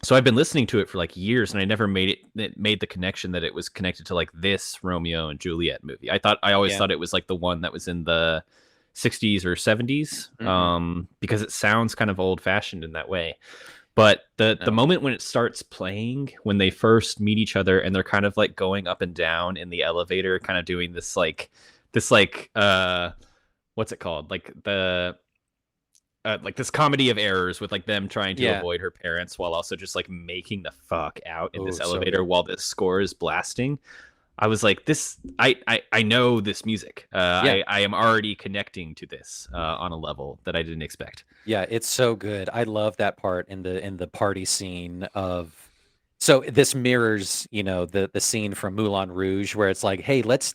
so I've been listening to it for like years, and I never made the connection that it was connected to like this Romeo and Juliet movie. I always Yeah. thought it was like the one that was in the 60s or 70s, Mm-mm. because it sounds kind of old fashioned in that way. But the No. moment when it starts playing, when they first meet each other and they're kind of like going up and down in the elevator, kind of doing this what's it called, like this comedy of errors with like them trying to Yeah. avoid her parents while also just like making the fuck out in Oh, this so elevator good. while this score is blasting. I was like, this I know this music. Yeah. I am already connecting to this on a level that I didn't expect. Yeah, it's so good. I love that part in the party scene of, so this mirrors, the scene from Moulin Rouge where it's like, "Hey, let's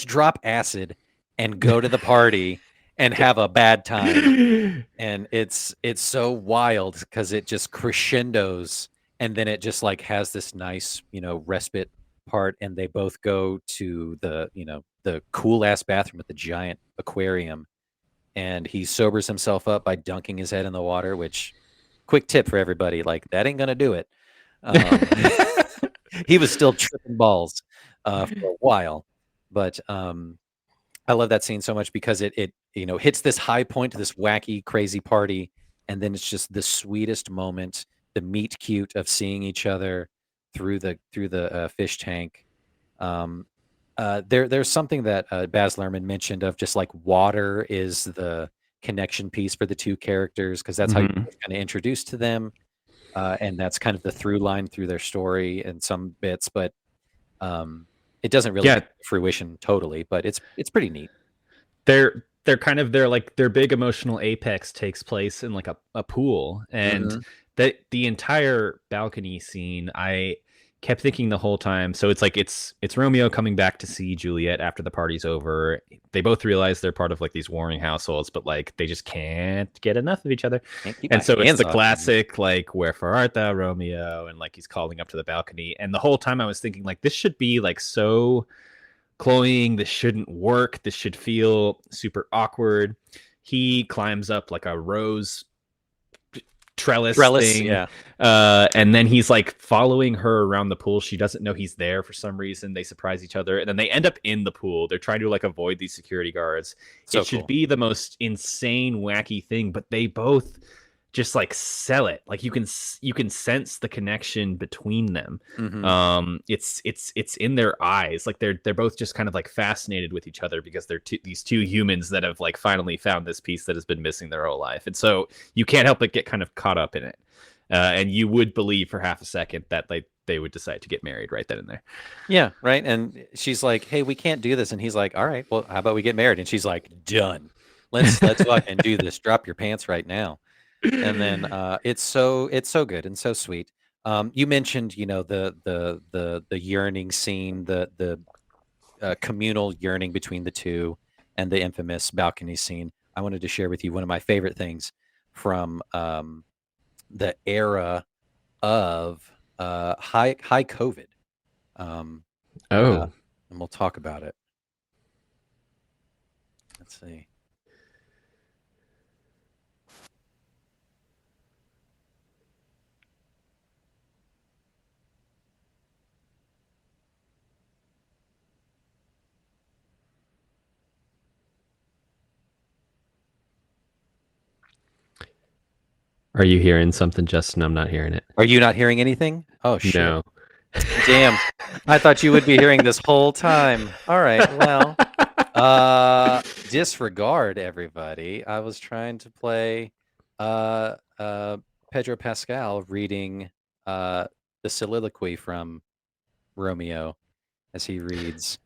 drop acid and go to the party and have a bad time." And it's so wild because it just crescendos, and then it just like has this nice, respite part, and they both go to the cool ass bathroom with the giant aquarium, and he sobers himself up by dunking his head in the water, which, quick tip for everybody, like, that ain't gonna do it. Um, he was still tripping balls for a while, but I love that scene so much because it hits this high point to this wacky, crazy party, and then it's just the sweetest moment, the meet cute of seeing each other through the fish tank. Um, there's something that Baz Luhrmann mentioned of just like water is the connection piece for the two characters because that's how you're Mhm. kind of introduced to them, and that's kind of the through line through their story in some bits, but it doesn't really Yeah, come to fruition totally, but it's pretty neat. they're kind of their big emotional apex takes place in like a pool, and Mhm. the entire balcony scene, kept thinking the whole time. So it's like it's Romeo coming back to see Juliet after the party's over. They both realize they're part of like these warring households, but like they just can't get enough of each other. Can't keep And my so it's hands the off you. classic like "Wherefore art thou, Romeo?" and like he's calling up to the balcony. And the whole time I was thinking like this should be like so cloying. This shouldn't work. This should feel super awkward. He climbs up like a rose trellis thing, Yeah. and then he's like following her around the pool. She doesn't know he's there for some reason. They surprise each other, and then they end up in the pool. They're trying to like avoid these security guards. So It should cool. be the most insane wacky thing, but they both just like sell it. Like you can sense the connection between them. It's in their eyes. Like they're both just kind of like fascinated with each other because they're these two humans that have like finally found this piece that has been missing their whole life. And so you can't help but get kind of caught up in it. And you would believe for half a second that they would decide to get married right then and there. Yeah, right. And she's like, "Hey, we can't do this," and he's like, "All right, well, how about we get married?" And she's like, "Done. Let's fucking do this. Drop your pants right now." And then it's so good and so sweet. You mentioned, the yearning scene, the communal yearning between the two, and the infamous balcony scene. I wanted to share with you one of my favorite things from the era of high COVID. Um, Oh, and we'll talk about it. Let's see. are you hearing something, Justin? I'm not hearing it. Are you not hearing anything? Oh shit. No. Damn. I thought you would be hearing this whole time. All right. Well, disregard everybody. I was trying to play uh Pedro Pascal reading the soliloquy from Romeo as he reads.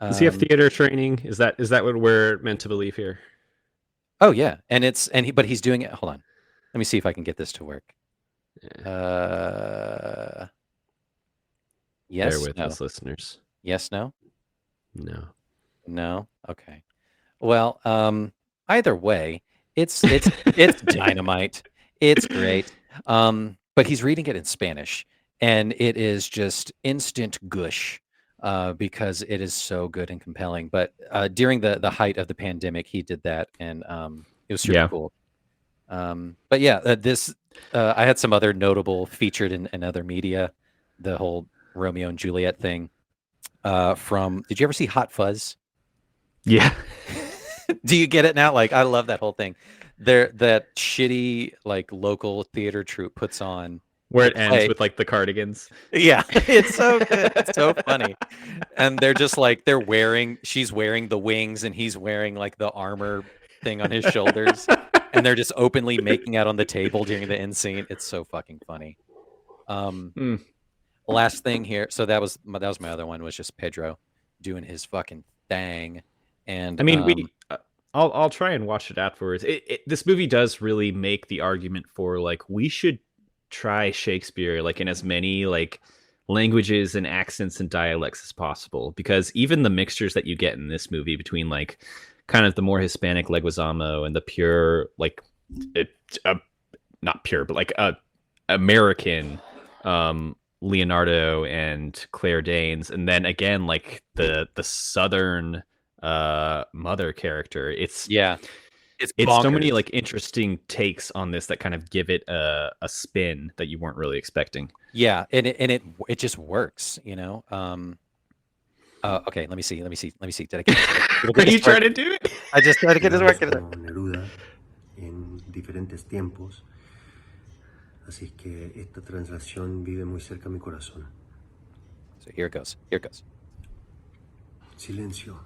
Does he have theater training? Is that what we're meant to believe here? Oh yeah, but he's doing it. Hold on. Let me see if I can get this to work. Bear Yes, with no. us, listeners. Yes, no. No. No. Okay. Well, either way, it's dynamite. It's great. But he's reading it in Spanish, and it is just instant gush, because it is so good and compelling. But during the height of the pandemic, he did that, and it was super cool. But yeah, I had some other notable featured in other media, the whole Romeo and Juliet thing. Did you ever see Hot Fuzz? Yeah. Do you get it now? Like, I love that whole thing. That shitty like local theater troupe puts on Where the it ends play. with like the cardigans. Yeah, it's so good. It's so funny. And they're just like she's wearing the wings and he's wearing like the armor thing on his shoulders. And they're just openly making out on the table during the end scene. It's so fucking funny. Last thing here. So that was my other one, was just Pedro doing his fucking thing. And I mean, I'll try and watch it afterwards. This movie does really make the argument for like we should try Shakespeare like in as many like languages and accents and dialects as possible, because even the mixtures that you get in this movie between like kind of the more Hispanic Leguizamo and the pure like not pure but like American Leonardo and Claire Danes, and then again like the Southern mother character. It's so many like interesting takes on this that kind of give it a spin that you weren't really expecting. Yeah, and it just works, you know. Okay, let me see. Did I get this? Are you trying to do it? I just tried to get this work. Neruda en diferentes tiempos, así que esta translación vive muy cerca a mi corazón. So here it goes. Silencio.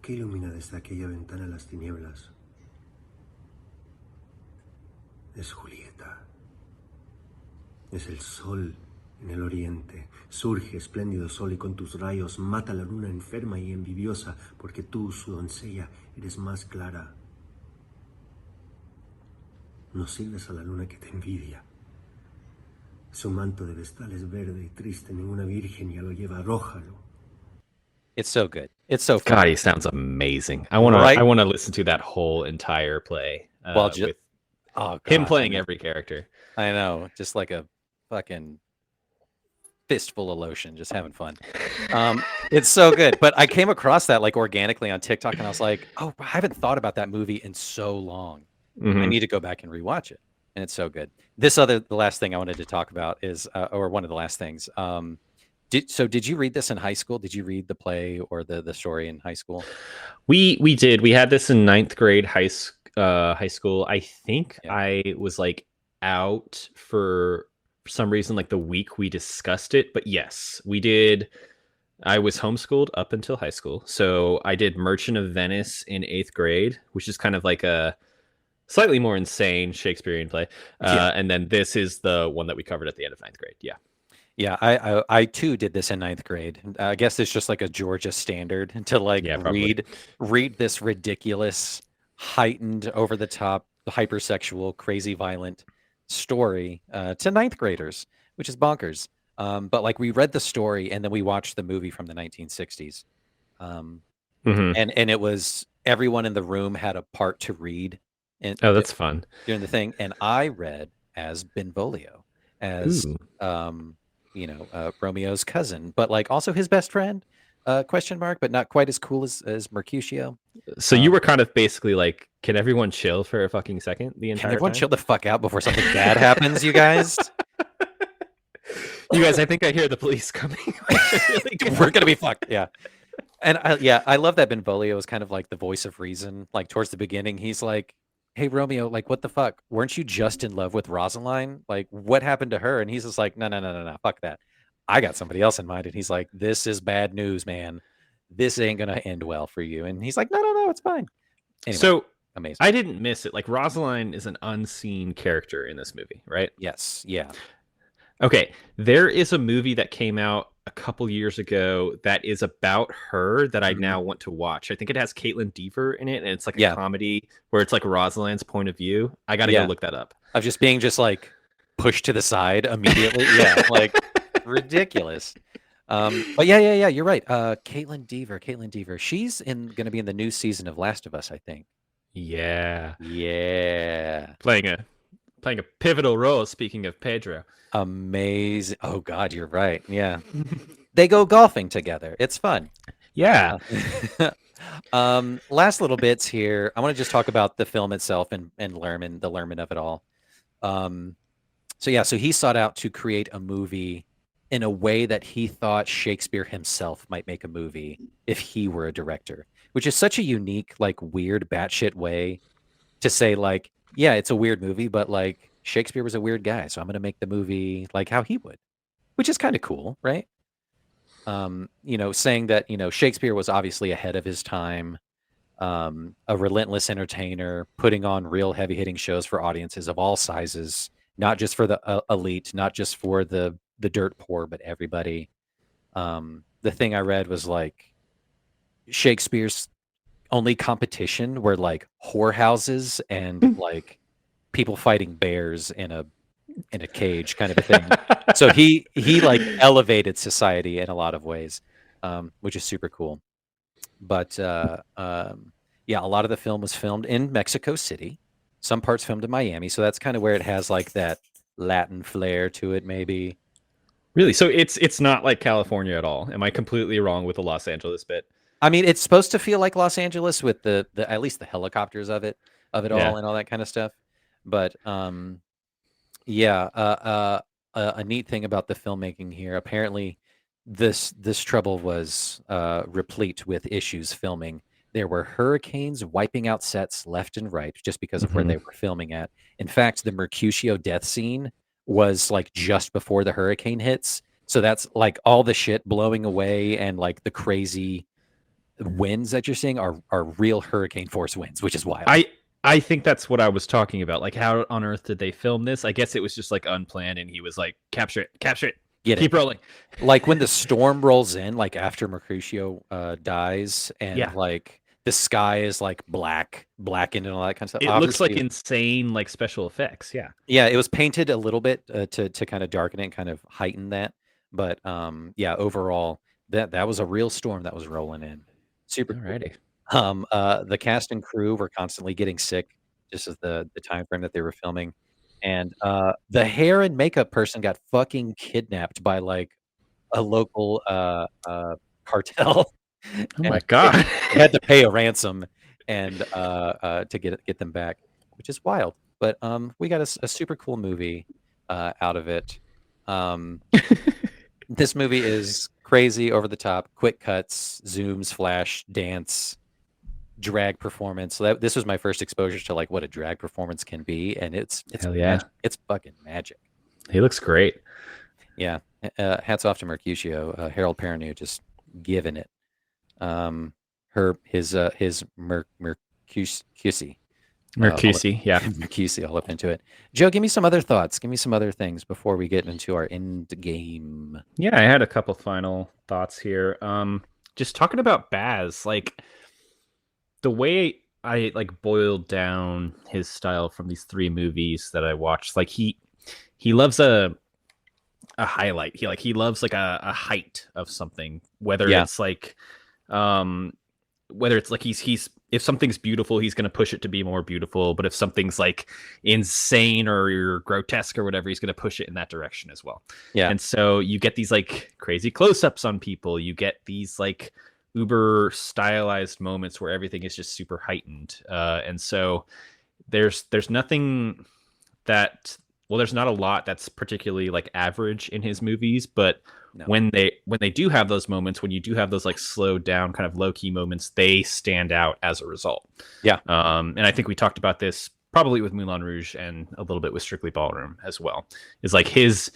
¿Qué ilumina desde aquella ventana las tinieblas? Es Julieta. Es el sol en el oriente. Surge espléndido sol y con tus rayos mata la luna enferma y envidiosa, porque tú, su doncella, eres más clara. No sirves a la luna que te envidia. Su manto de vestal es verde y triste, ninguna virgen ya lo lleva, arrójalo. It's so good. It's so fun. God, he sounds amazing. I Right? want to listen to that whole entire play Well, with oh him god, playing every character. I know, just like a fucking fistful of lotion, just having fun. It's so good. But I came across that like organically on TikTok, and I was like, oh, I haven't thought about that movie in so long. I need to go back and rewatch it, and it's so good. The last thing I wanted to talk about is, or one of the last things. Did you read this in high school? Did you read the play or the story in high school? We did. We had this in ninth grade high school. I think Yeah. I was like out for some reason, like the week we discussed it. But yes, we did. I was homeschooled up until high school, so I did Merchant of Venice in eighth grade, which is kind of like a slightly more insane Shakespearean play. And then this is the one that we covered at the end of ninth grade. Yeah. Yeah, I too did this in ninth grade. I guess it's just like a Georgia standard to like Yeah, probably. read this ridiculous, heightened, over the top, hypersexual, crazy violent story to ninth graders, which is bonkers. But like we read the story and then we watched the movie from the 1960s. Um, Mhm. and it was everyone in the room had a part to read and Oh, that's fun. during the thing, and I read as Benvolio, as Ooh. Romeo's cousin, but like also his best friend, question mark, but not quite as cool as Mercutio. So you were kind of basically like, can everyone chill for a fucking second the Can entire everyone time? chill the fuck out before something bad happens, you guys? You guys, I think I hear the police coming. We're gonna be fucked. Yeah. And I love that Benvolio is kind of like the voice of reason. Like towards the beginning, he's like, "Hey Romeo, like what the fuck? Weren't you just in love with Rosaline? Like what happened to her?" And he's just like, No, fuck that. I got somebody else in mind." And he's like, "This is bad news, man. This ain't gonna end well for you." And he's like, No, it's fine. Anyway, So amazing. I didn't miss it. Like Rosaline is an unseen character in this movie, right? Yes, yeah. Okay, there is a movie that came out a couple years ago that is about her that I now want to watch. I think it has Caitlin Dever in it, and it's like a comedy where it's like Rosaline's point of view. I got to go look that up. Of just being just like pushed to the side immediately. Yeah, like ridiculous. But yeah, you're right. Caitlin Dever. She's going to be in the new season of Last of Us, I think. Yeah. Playing a pivotal role. Speaking of Pedro. Amazing. Oh God, you're right. Yeah. They go golfing together. It's fun. Yeah. Last little bits here. I want to just talk about the film itself and Luhrmann, the Luhrmann of it all. So he sought out to create a movie in a way that he thought Shakespeare himself might make a movie if he were a director, which is such a unique, like weird batshit way to say like, yeah, it's a weird movie, but like Shakespeare was a weird guy, so I'm going to make the movie like how he would, which is kind of cool, right? Saying that, Shakespeare was obviously ahead of his time, a relentless entertainer, putting on real heavy hitting shows for audiences of all sizes, not just for the elite, not just for the dirt poor, but everybody. The thing I read was like Shakespeare's only competition were like whorehouses and like people fighting bears in a cage kind of a thing. So he like elevated society in a lot of ways, which is super cool. But a lot of the film was filmed in Mexico City. Some parts filmed in Miami, so that's kind of where it has like that Latin flair to it, maybe. Really? So it's not like California at all. Am I completely wrong with the Los Angeles bit? I mean, it's supposed to feel like Los Angeles with the at least the helicopters of it all and all that kind of stuff. But a neat thing about the filmmaking here, apparently this trouble was replete with issues filming. There were hurricanes wiping out sets left and right just because of where they were filming at. In fact, the Mercutio death scene was like just before the hurricane hits. So that's like all the shit blowing away and like the crazy winds that you're seeing are real hurricane force winds, which is wild. I think that's what I was talking about. Like, how on earth did they film this? I guess it was just like unplanned, and he was like, capture it, keep rolling. Like when the storm rolls in, like after Mercutio dies, and like The sky is like blackened and all that kind of stuff. It looks like Obviously, insane, like special effects. Yeah. yeah, it was painted a little bit to kind of darken it and kind of heighten that. But yeah, overall, that was a real storm that was rolling in. Super cool. Alrighty. The cast and crew were constantly getting sick, just as the time frame that they were filming, and the hair and makeup person got fucking kidnapped by like a local cartel, Oh and my god. they had to pay a ransom and to get them back, which is wild. But we got a super cool movie out of it. Um, this movie is crazy, over the top, quick cuts, zooms, flash, dance, drag performance. So this was my first exposure to like what a drag performance can be, and it's Hell yeah. magic. It's fucking magic. He looks great. Yeah. Hats off to Mercutio, Harold Perrineau, just giving it. His Mercutio, Mercusi, yeah. Mercutio, all up into it. Joe, give me some other thoughts. Give me some other things before we get into our end game. Yeah, I had a couple final thoughts here. Just talking about Baz, like the way I like boiled down his style from these three movies that I watched, like he loves a highlight. He loves like a height of something, whether Yeah. it's like whether it's like he's if something's beautiful, he's going to push it to be more beautiful, but if something's like insane or grotesque or whatever, he's going to push it in that direction as well. Yeah. And so you get these like crazy close-ups on people, you get these like uber stylized moments where everything is just super heightened, and so there's nothing that, well, there's not a lot that's particularly like average in his movies, but No. when they do have those moments, when you do have those like slowed down kind of low key moments, they stand out as a result. Yeah. And I think we talked about this probably with Moulin Rouge and a little bit with Strictly Ballroom as well. Is like his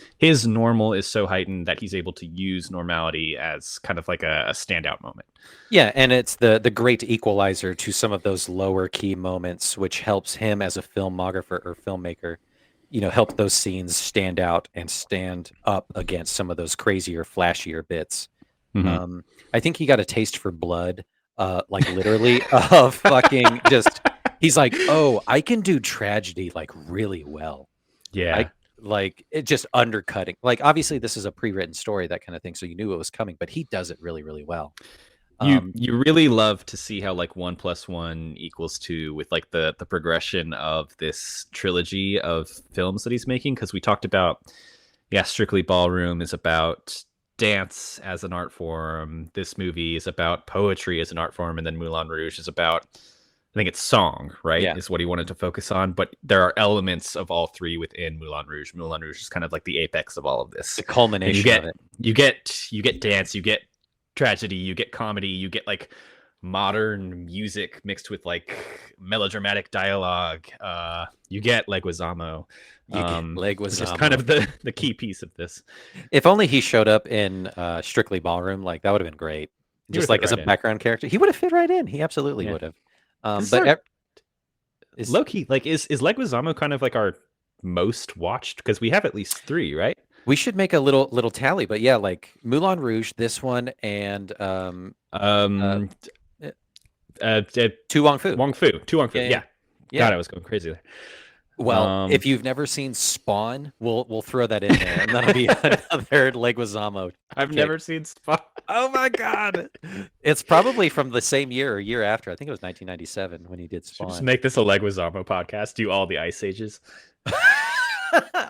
normal is so heightened that he's able to use normality as kind of like a standout moment. Yeah, and it's the great equalizer to some of those lower key moments, which helps him as a filmographer or filmmaker, help those scenes stand out and stand up against some of those crazier, flashier bits. Mhm. I think he got a taste for blood, like literally, of fucking just. He's like, oh, I can do tragedy like really well. Yeah. Like it just undercutting. Like obviously, this is a pre-written story, that kind of thing, so you knew it was coming, but he does it really, really well. You really love to see how like 1 + 1 = 2 with like the progression of this trilogy of films that he's making, because we talked about, Strictly Ballroom is about dance as an art form. This movie is about poetry as an art form, and then Moulin Rouge is about, I think it's song, right? Yeah. Is what he wanted to focus on. But there are elements of all three within Moulin Rouge. Moulin Rouge is kind of like the apex of all of this. The culmination of it. You get dance, you get tragedy, you get comedy, you get like modern music mixed with like melodramatic dialogue. You get Leguizamo. Which is kind of the key piece of this. If only he showed up in Strictly Ballroom, like that would have been great. Just like as a background character, he would have fit right in. He absolutely would have. Low key, like is Leguizamo kind of like our most watched, because we have at least 3, right? We should make a little tally, but yeah, like Moulin Rouge, this one, and Tu Wong Fu. Tu Wong Fu. Yeah. God, I was going crazy there. Well, if you've never seen Spawn, we'll throw that in there, and that'll be another Leguizamo. I've never seen Spawn. Oh my god! It's probably from the same year or year after. I think it was 1997 when he did Spawn. Just make this a Leguizamo podcast. Do all the Ice Ages.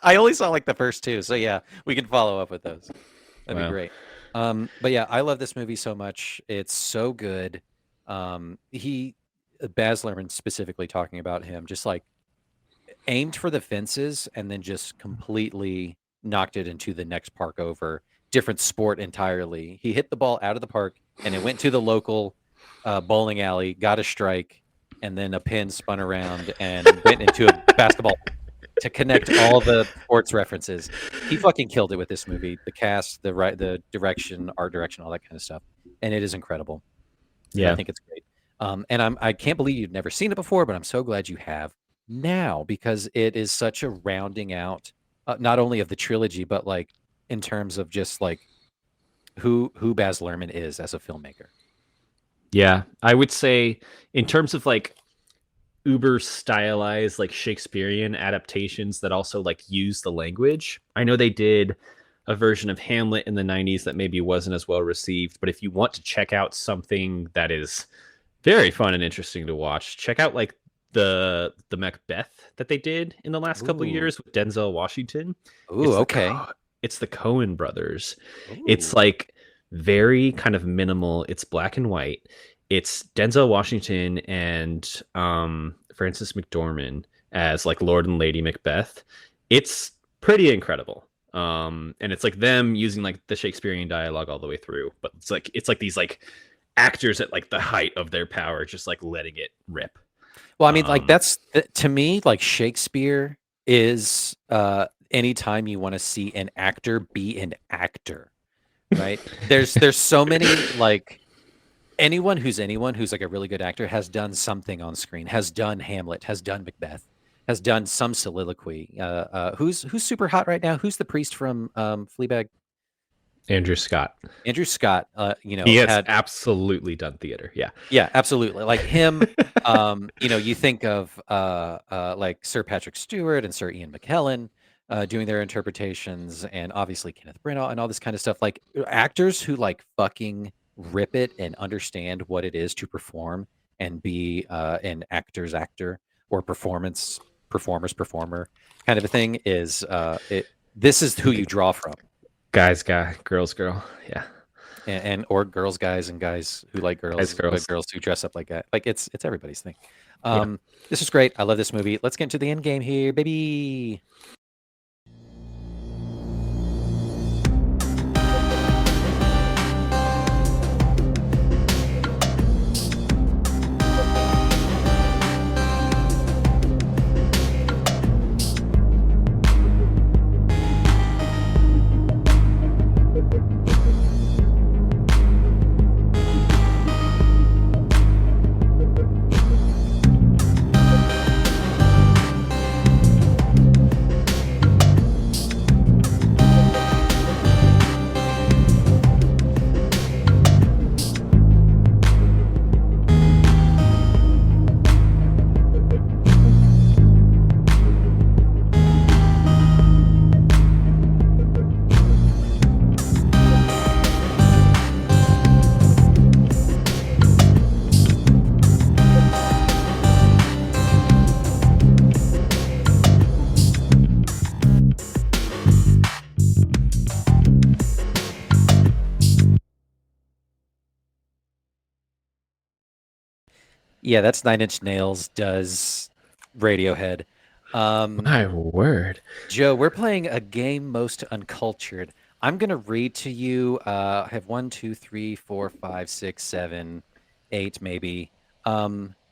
I only saw like the first 2, so yeah, we can follow up with those. That'd be great. But yeah, I love this movie so much. It's so good. Baz Luhrmann specifically, talking about him, just like aimed for the fences and then just completely knocked it into the next park over. Different sport entirely. He hit the ball out of the park and it went to the local bowling alley, got a strike, and then a pin spun around and went into a basketball to connect all the sports references. He fucking killed it with this movie. The cast, the direction, art direction, all that kind of stuff. And it is incredible. Yeah. I think it's great. And I can't believe you've never seen it before, but I'm so glad you have now, because it is such a rounding out, not only of the trilogy, but like in terms of just like who Baz Luhrmann is as a filmmaker. Yeah, I would say in terms of like uber stylized like Shakespearean adaptations that also like use the language. I know they did a version of Hamlet in the 90s that maybe wasn't as well received, but if you want to check out something that is very fun and interesting to watch, check out like the Macbeth that they did in the last couple of Ooh. years with Denzel Washington. Ooh, It's the okay. it's the Coen brothers. It's Ooh. like very kind of minimal. It's black and white. It's Denzel Washington and Frances McDormand as like Lord and Lady Macbeth. It's pretty incredible. And it's like them using like the Shakespearean dialogue all the way through, but it's like these like actors at like the height of their power, just like letting it rip. Well, I mean, like Um, to me, like Shakespeare is anytime you want to see an actor be an actor, right? There's so many like anyone who's like a really good actor has done something on screen, has done Hamlet, has done Macbeth, has done some soliloquy. Who's super hot right now? Who's the priest from Fleabag? Andrew Scott. Andrew Scott. He has Had absolutely done theater. Yeah. yeah, absolutely. Like him, you think of like Sir Patrick Stewart and Sir Ian McKellen doing their interpretations, and obviously Kenneth Branagh and all this kind of stuff. Like actors who like fucking rip it and understand what it is to perform and be an actor's actor or performer's performer kind of a thing is it. This is who you draw from. Guys, guy, girls, girl. Yeah. And or girls, guys, and guys who like girls, but Girls. girls who dress up like that. Like it's everybody's thing. Yeah. This is great. I love this movie. Let's get into the end game here, baby. Yeah, that's Nine Inch Nails does Radiohead. My word. Joe, we're playing a game most uncultured. I'm gonna read to you. I have 1, 2, 3, 4, 5, 6, 7, 8, maybe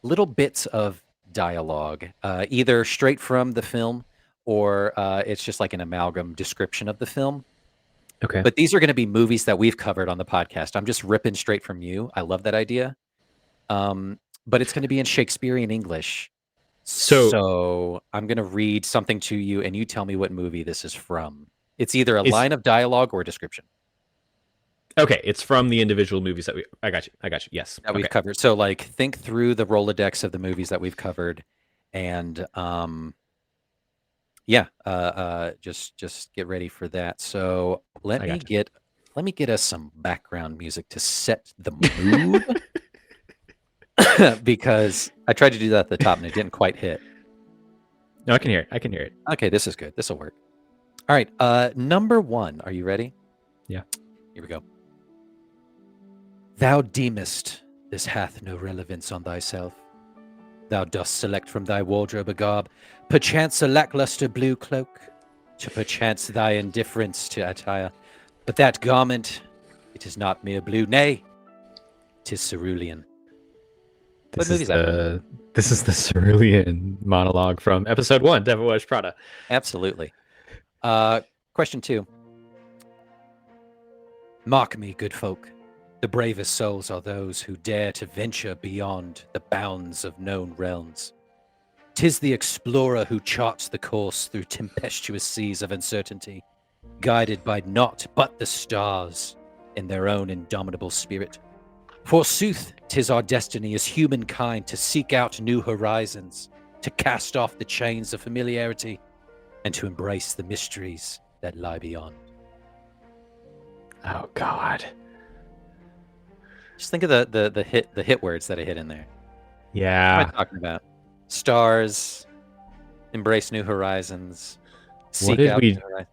little bits of dialogue, either straight from the film or it's just like an amalgam description of the film. Okay. But these are going to be movies that we've covered on the podcast. I'm just ripping straight from you. I love that idea. But it's going to be in Shakespearean English. So I'm going to read something to you, and you tell me what movie this is from. It's either a line of dialogue or a description Okay, it's from the individual movies that I got you. Yes. that we've covered. So, like, think through the Rolodex of the movies that we've covered, and just get ready for that. So let me get us some background music to set the mood. Because I tried to do that at the top and it didn't quite hit. No, I can hear it. Okay, this is good. This will work. All right. Number 1. Are you ready? Yeah. Here we go. Thou deemest this hath no relevance on thyself. Thou dost select from thy wardrobe a garb, perchance a lackluster blue cloak, to perchance thy indifference to attire. But that garment, it is not mere blue, nay, 'tis cerulean. This is the cerulean monologue from episode 1, Devil Wears Prada. Absolutely. Question 2. Mark me, good folk. The bravest souls are those who dare to venture beyond the bounds of known realms. 'Tis the explorer who charts the course through tempestuous seas of uncertainty, guided by naught but the stars in their own indomitable spirit. Forsooth, 'tis our destiny as humankind to seek out new horizons, to cast off the chains of familiarity, and to embrace the mysteries that lie beyond. Oh God. Just think of the hit words that I hit in there. What Yeah. am I talking about? Stars, embrace new horizons, seek did out we- new horizons.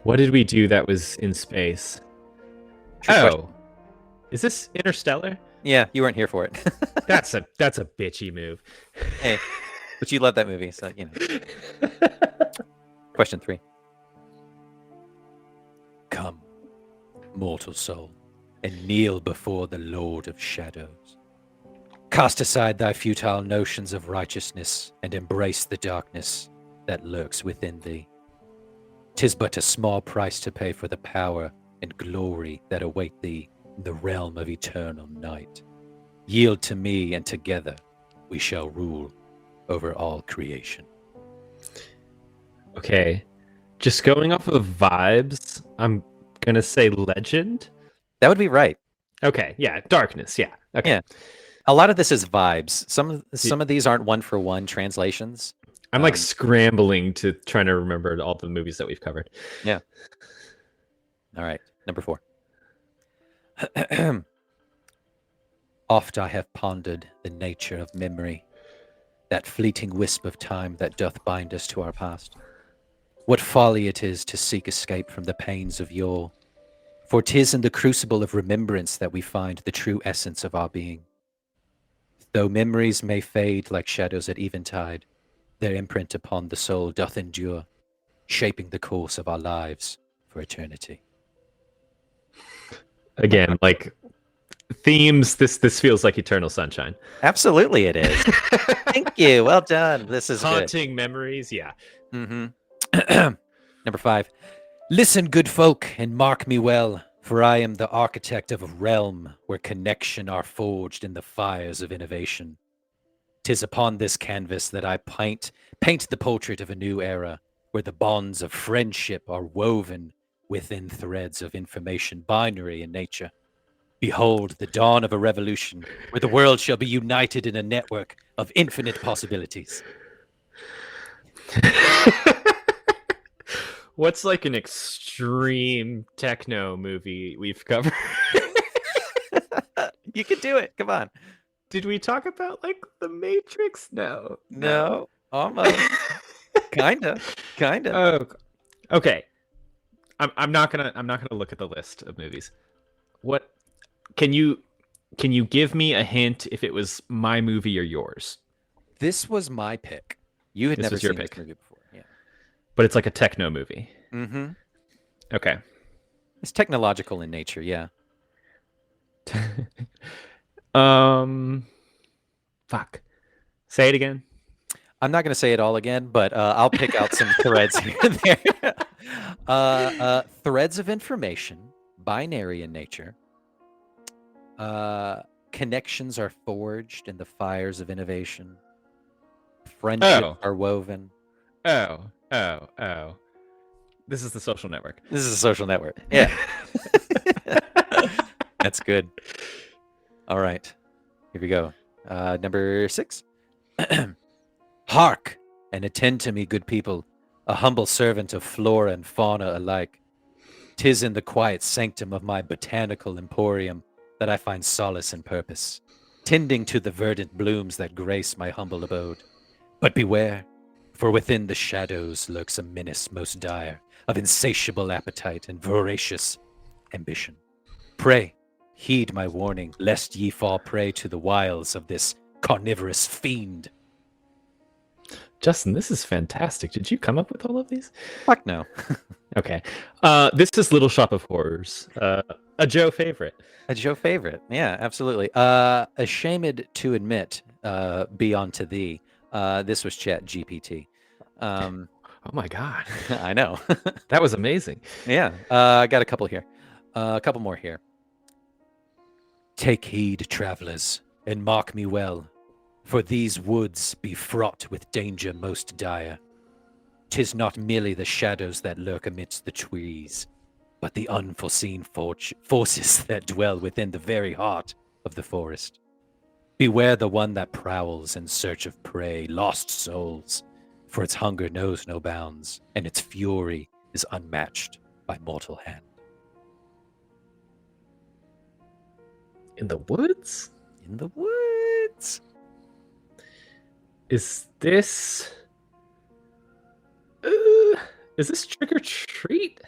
What did we do that was in space? Trick question. Oh, is this Interstellar? Yeah, you weren't here for it. That's a bitchy move. Hey, but you love that movie, so you know. Question 3. Come, mortal soul, and kneel before the Lord of Shadows. Cast aside thy futile notions of righteousness and embrace the darkness that lurks within thee. 'Tis but a small price to pay for the power and glory that await thee in the realm of eternal night. Yield to me, and together we shall rule over all creation. Okay. Just going off of vibes, I'm gonna say legend. That would be right. Okay, yeah, darkness, yeah. Okay. Yeah. A lot of this is vibes. Some of these aren't one-for-one translations. I'm like scrambling to trying to remember all the movies that we've covered. Yeah. All right, number 4. Oft I have pondered the nature of memory, that fleeting wisp of time that doth bind us to our past. What folly it is to seek escape from the pains of yore, for 'tis in the crucible of remembrance that we find the true essence of our being. Though memories may fade like shadows at eventide, their imprint upon the soul doth endure, shaping the course of our lives for eternity. Again, like themes, this feels like Eternal Sunshine. Absolutely it is. Thank you. Well done. This is good. Haunting memories, yeah. Mm-hmm. Number 5. Listen, good folk, and mark me well, for I am the architect of a realm where connection are forged in the fires of innovation. 'Tis upon this canvas that I paint the portrait of a new era, where the bonds of friendship are woven within threads of information binary in nature. Behold the dawn of a revolution, where the world shall be united in a network of infinite possibilities. What's like an extreme techno movie we've covered? You can do it. Come on. Did we talk about like The Matrix? No. No, almost. Kinda. Oh, okay. I'm not gonna look at the list of movies. What can you give me a hint if it was my movie or yours? This was my pick. You had This never was your seen this pick. movie before. Yeah. But it's like a techno movie. Mm-hmm. Okay. It's technological in nature, yeah. Fuck. Say it again. I'm not going to say it all again, but I'll pick out some threads here and there. Threads of information, binary in nature. Connections are forged in the fires of innovation. Friendships are woven. Oh. This is The Social Network. This is a social network. Yeah. That's good. All right. Here we go. Number 6. Hark and attend to me, good people, a humble servant of flora and fauna alike. 'Tis in the quiet sanctum of my botanical emporium that I find solace and purpose, tending to the verdant blooms that grace my humble abode. But beware, for within the shadows lurks a menace most dire, of insatiable appetite and voracious ambition. Pray, heed my warning, lest ye fall prey to the wiles of this carnivorous fiend. Justin, this is fantastic. Did you come up with all of these? Fuck no. Okay. This is Little Shop of Horrors. A Joe favorite. A Joe favorite. Yeah, absolutely. Ashamed to admit, be unto thee. This was Chat GPT. Oh my God. I know. That was amazing. Yeah. I got a couple here. A couple more here. Take heed, travelers, and mark me well, for these woods be fraught with danger most dire. 'Tis not merely the shadows that lurk amidst the trees, but the unforeseen forces that dwell within the very heart of the forest. Beware the one that prowls in search of prey, lost souls, for its hunger knows no bounds, and its fury is unmatched by mortal hand. In the woods? In the woods. Is this Trick or Treat?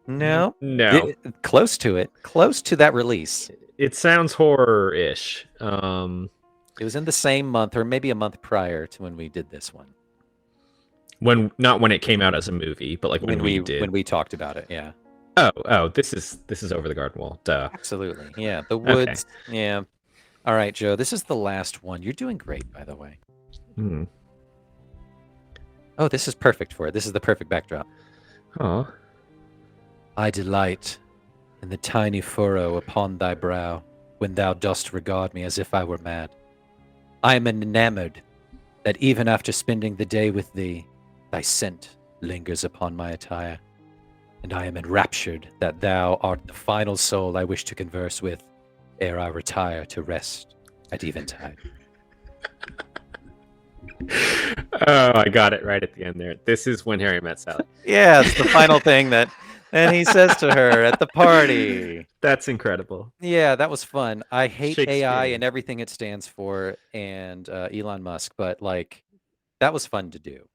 No. No. Close to it. Close to that release. It sounds horror-ish. It was in the same month, or maybe a month prior to when we did this one. Not when it came out as a movie, but like when we did. When we talked about it, yeah. Oh, this is Over the Garden Wall. Duh. Absolutely. Yeah. The woods. Okay. Yeah. All right, Joe. This is the last one. You're doing great, by the way. Hmm. Oh, this is perfect for it. This is the perfect backdrop. Oh. I delight in the tiny furrow upon thy brow, when thou dost regard me as if I were mad. I am enamored that even after spending the day with thee, thy scent lingers upon my attire, and I am enraptured that thou art the final soul I wish to converse with ere I retire to rest at eventide. Oh, I got it right at the end there. This is When Harry Met Sally. Yeah, it's the final thing that and he says to her at the party. That's incredible. Yeah, that was fun. I hate AI and everything it stands for and Elon Musk, but like that was fun to do.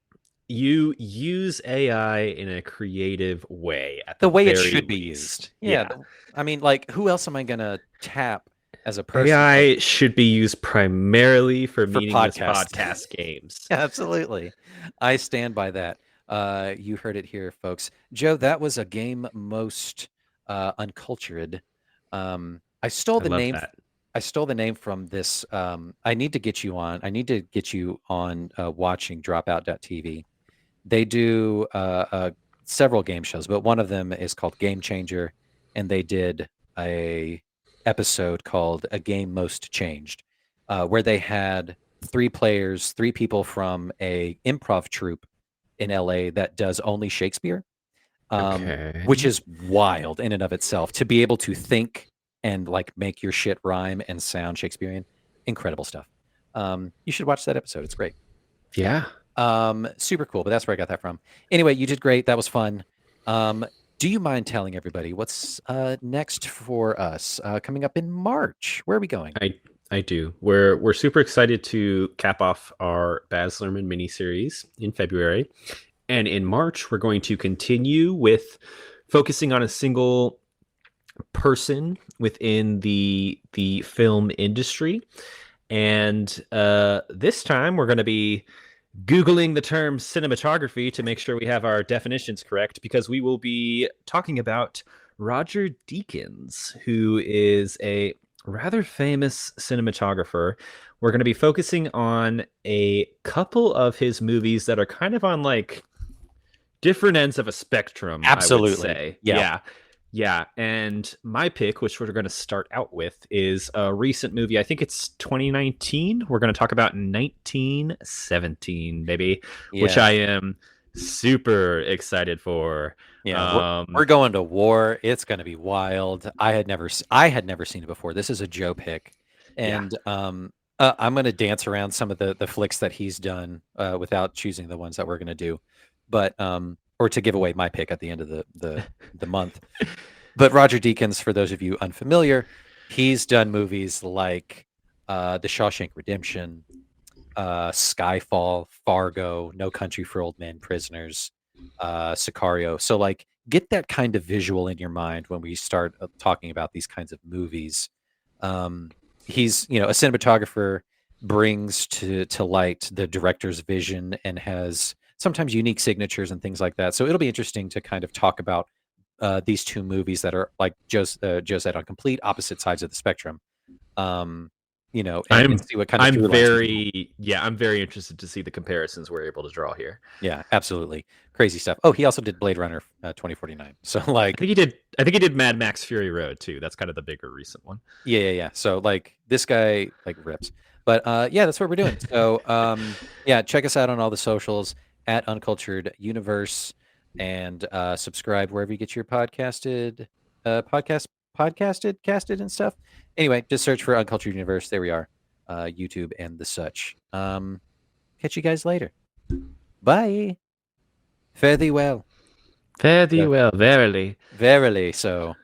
You use AI in a creative way. At the way it very should be used. Yeah. I mean, like, who else am I going to tap as a person? AI should be used primarily for meaningless podcasts. podcast games. Absolutely. I stand by that. You heard it here, folks. Joe, that was a game most uncultured. I stole the name. I stole the name from this. I need to get you on. I need to get you on watching Dropout.tv. They do several game shows, but one of them is called Game Changer, and they did a episode called A Game Most Changed, where they had three people from a improv troupe in LA that does only Shakespeare, which is wild in and of itself. To be able to think and like make your shit rhyme and sound Shakespearean, incredible stuff. You should watch that episode. It's great. Yeah. Super cool, but that's where I got that from. Anyway, you did great. That was fun. Do you mind telling everybody what's next for us coming up in March? Where are we going? I do. We're super excited to cap off our Baz Luhrmann miniseries in February. And in March, we're going to continue with focusing on a single person within the film industry. And this time we're going to be Googling the term cinematography to make sure we have our definitions correct, because we will be talking about Roger Deakins, who is a rather famous cinematographer. We're going to be focusing on a couple of his movies that are kind of on like different ends of a spectrum. Absolutely. I would say. Yeah. And my pick, which we're going to start out with, is a recent movie. I think it's 2019. We're going to talk about 1917, baby, which I am super excited for. Yeah, we're going to war. It's going to be wild. I had never seen it before. This is a Joe pick, and I'm going to dance around some of the flicks that he's done without choosing the ones that we're going to do, but or to give away my pick at the end of the month. But Roger Deakins, for those of you unfamiliar, he's done movies like The Shawshank Redemption, Skyfall, Fargo, No Country for Old Men, Prisoners, Sicario. So like get that kind of visual in your mind when we start talking about these kinds of movies. He's, a cinematographer, brings to light the director's vision and has sometimes unique signatures and things like that. So it'll be interesting to kind of talk about these two movies that are, like Joe said, on complete opposite sides of the spectrum. And see what kind of I'm very interested to see the comparisons we're able to draw here. Yeah, absolutely. Crazy stuff. Oh, he also did Blade Runner 2049. So like I think he did Mad Max Fury Road too. That's kind of the bigger recent one. Yeah. So like this guy like rips. But that's what we're doing. So check us out on all the socials at Uncultured Universe. and subscribe wherever you get your casted and stuff. Anyway, just search for Uncultured Universe. There we are, YouTube and the such. Catch you guys later. Bye. Fare thee well. Fare thee well, verily. Verily so.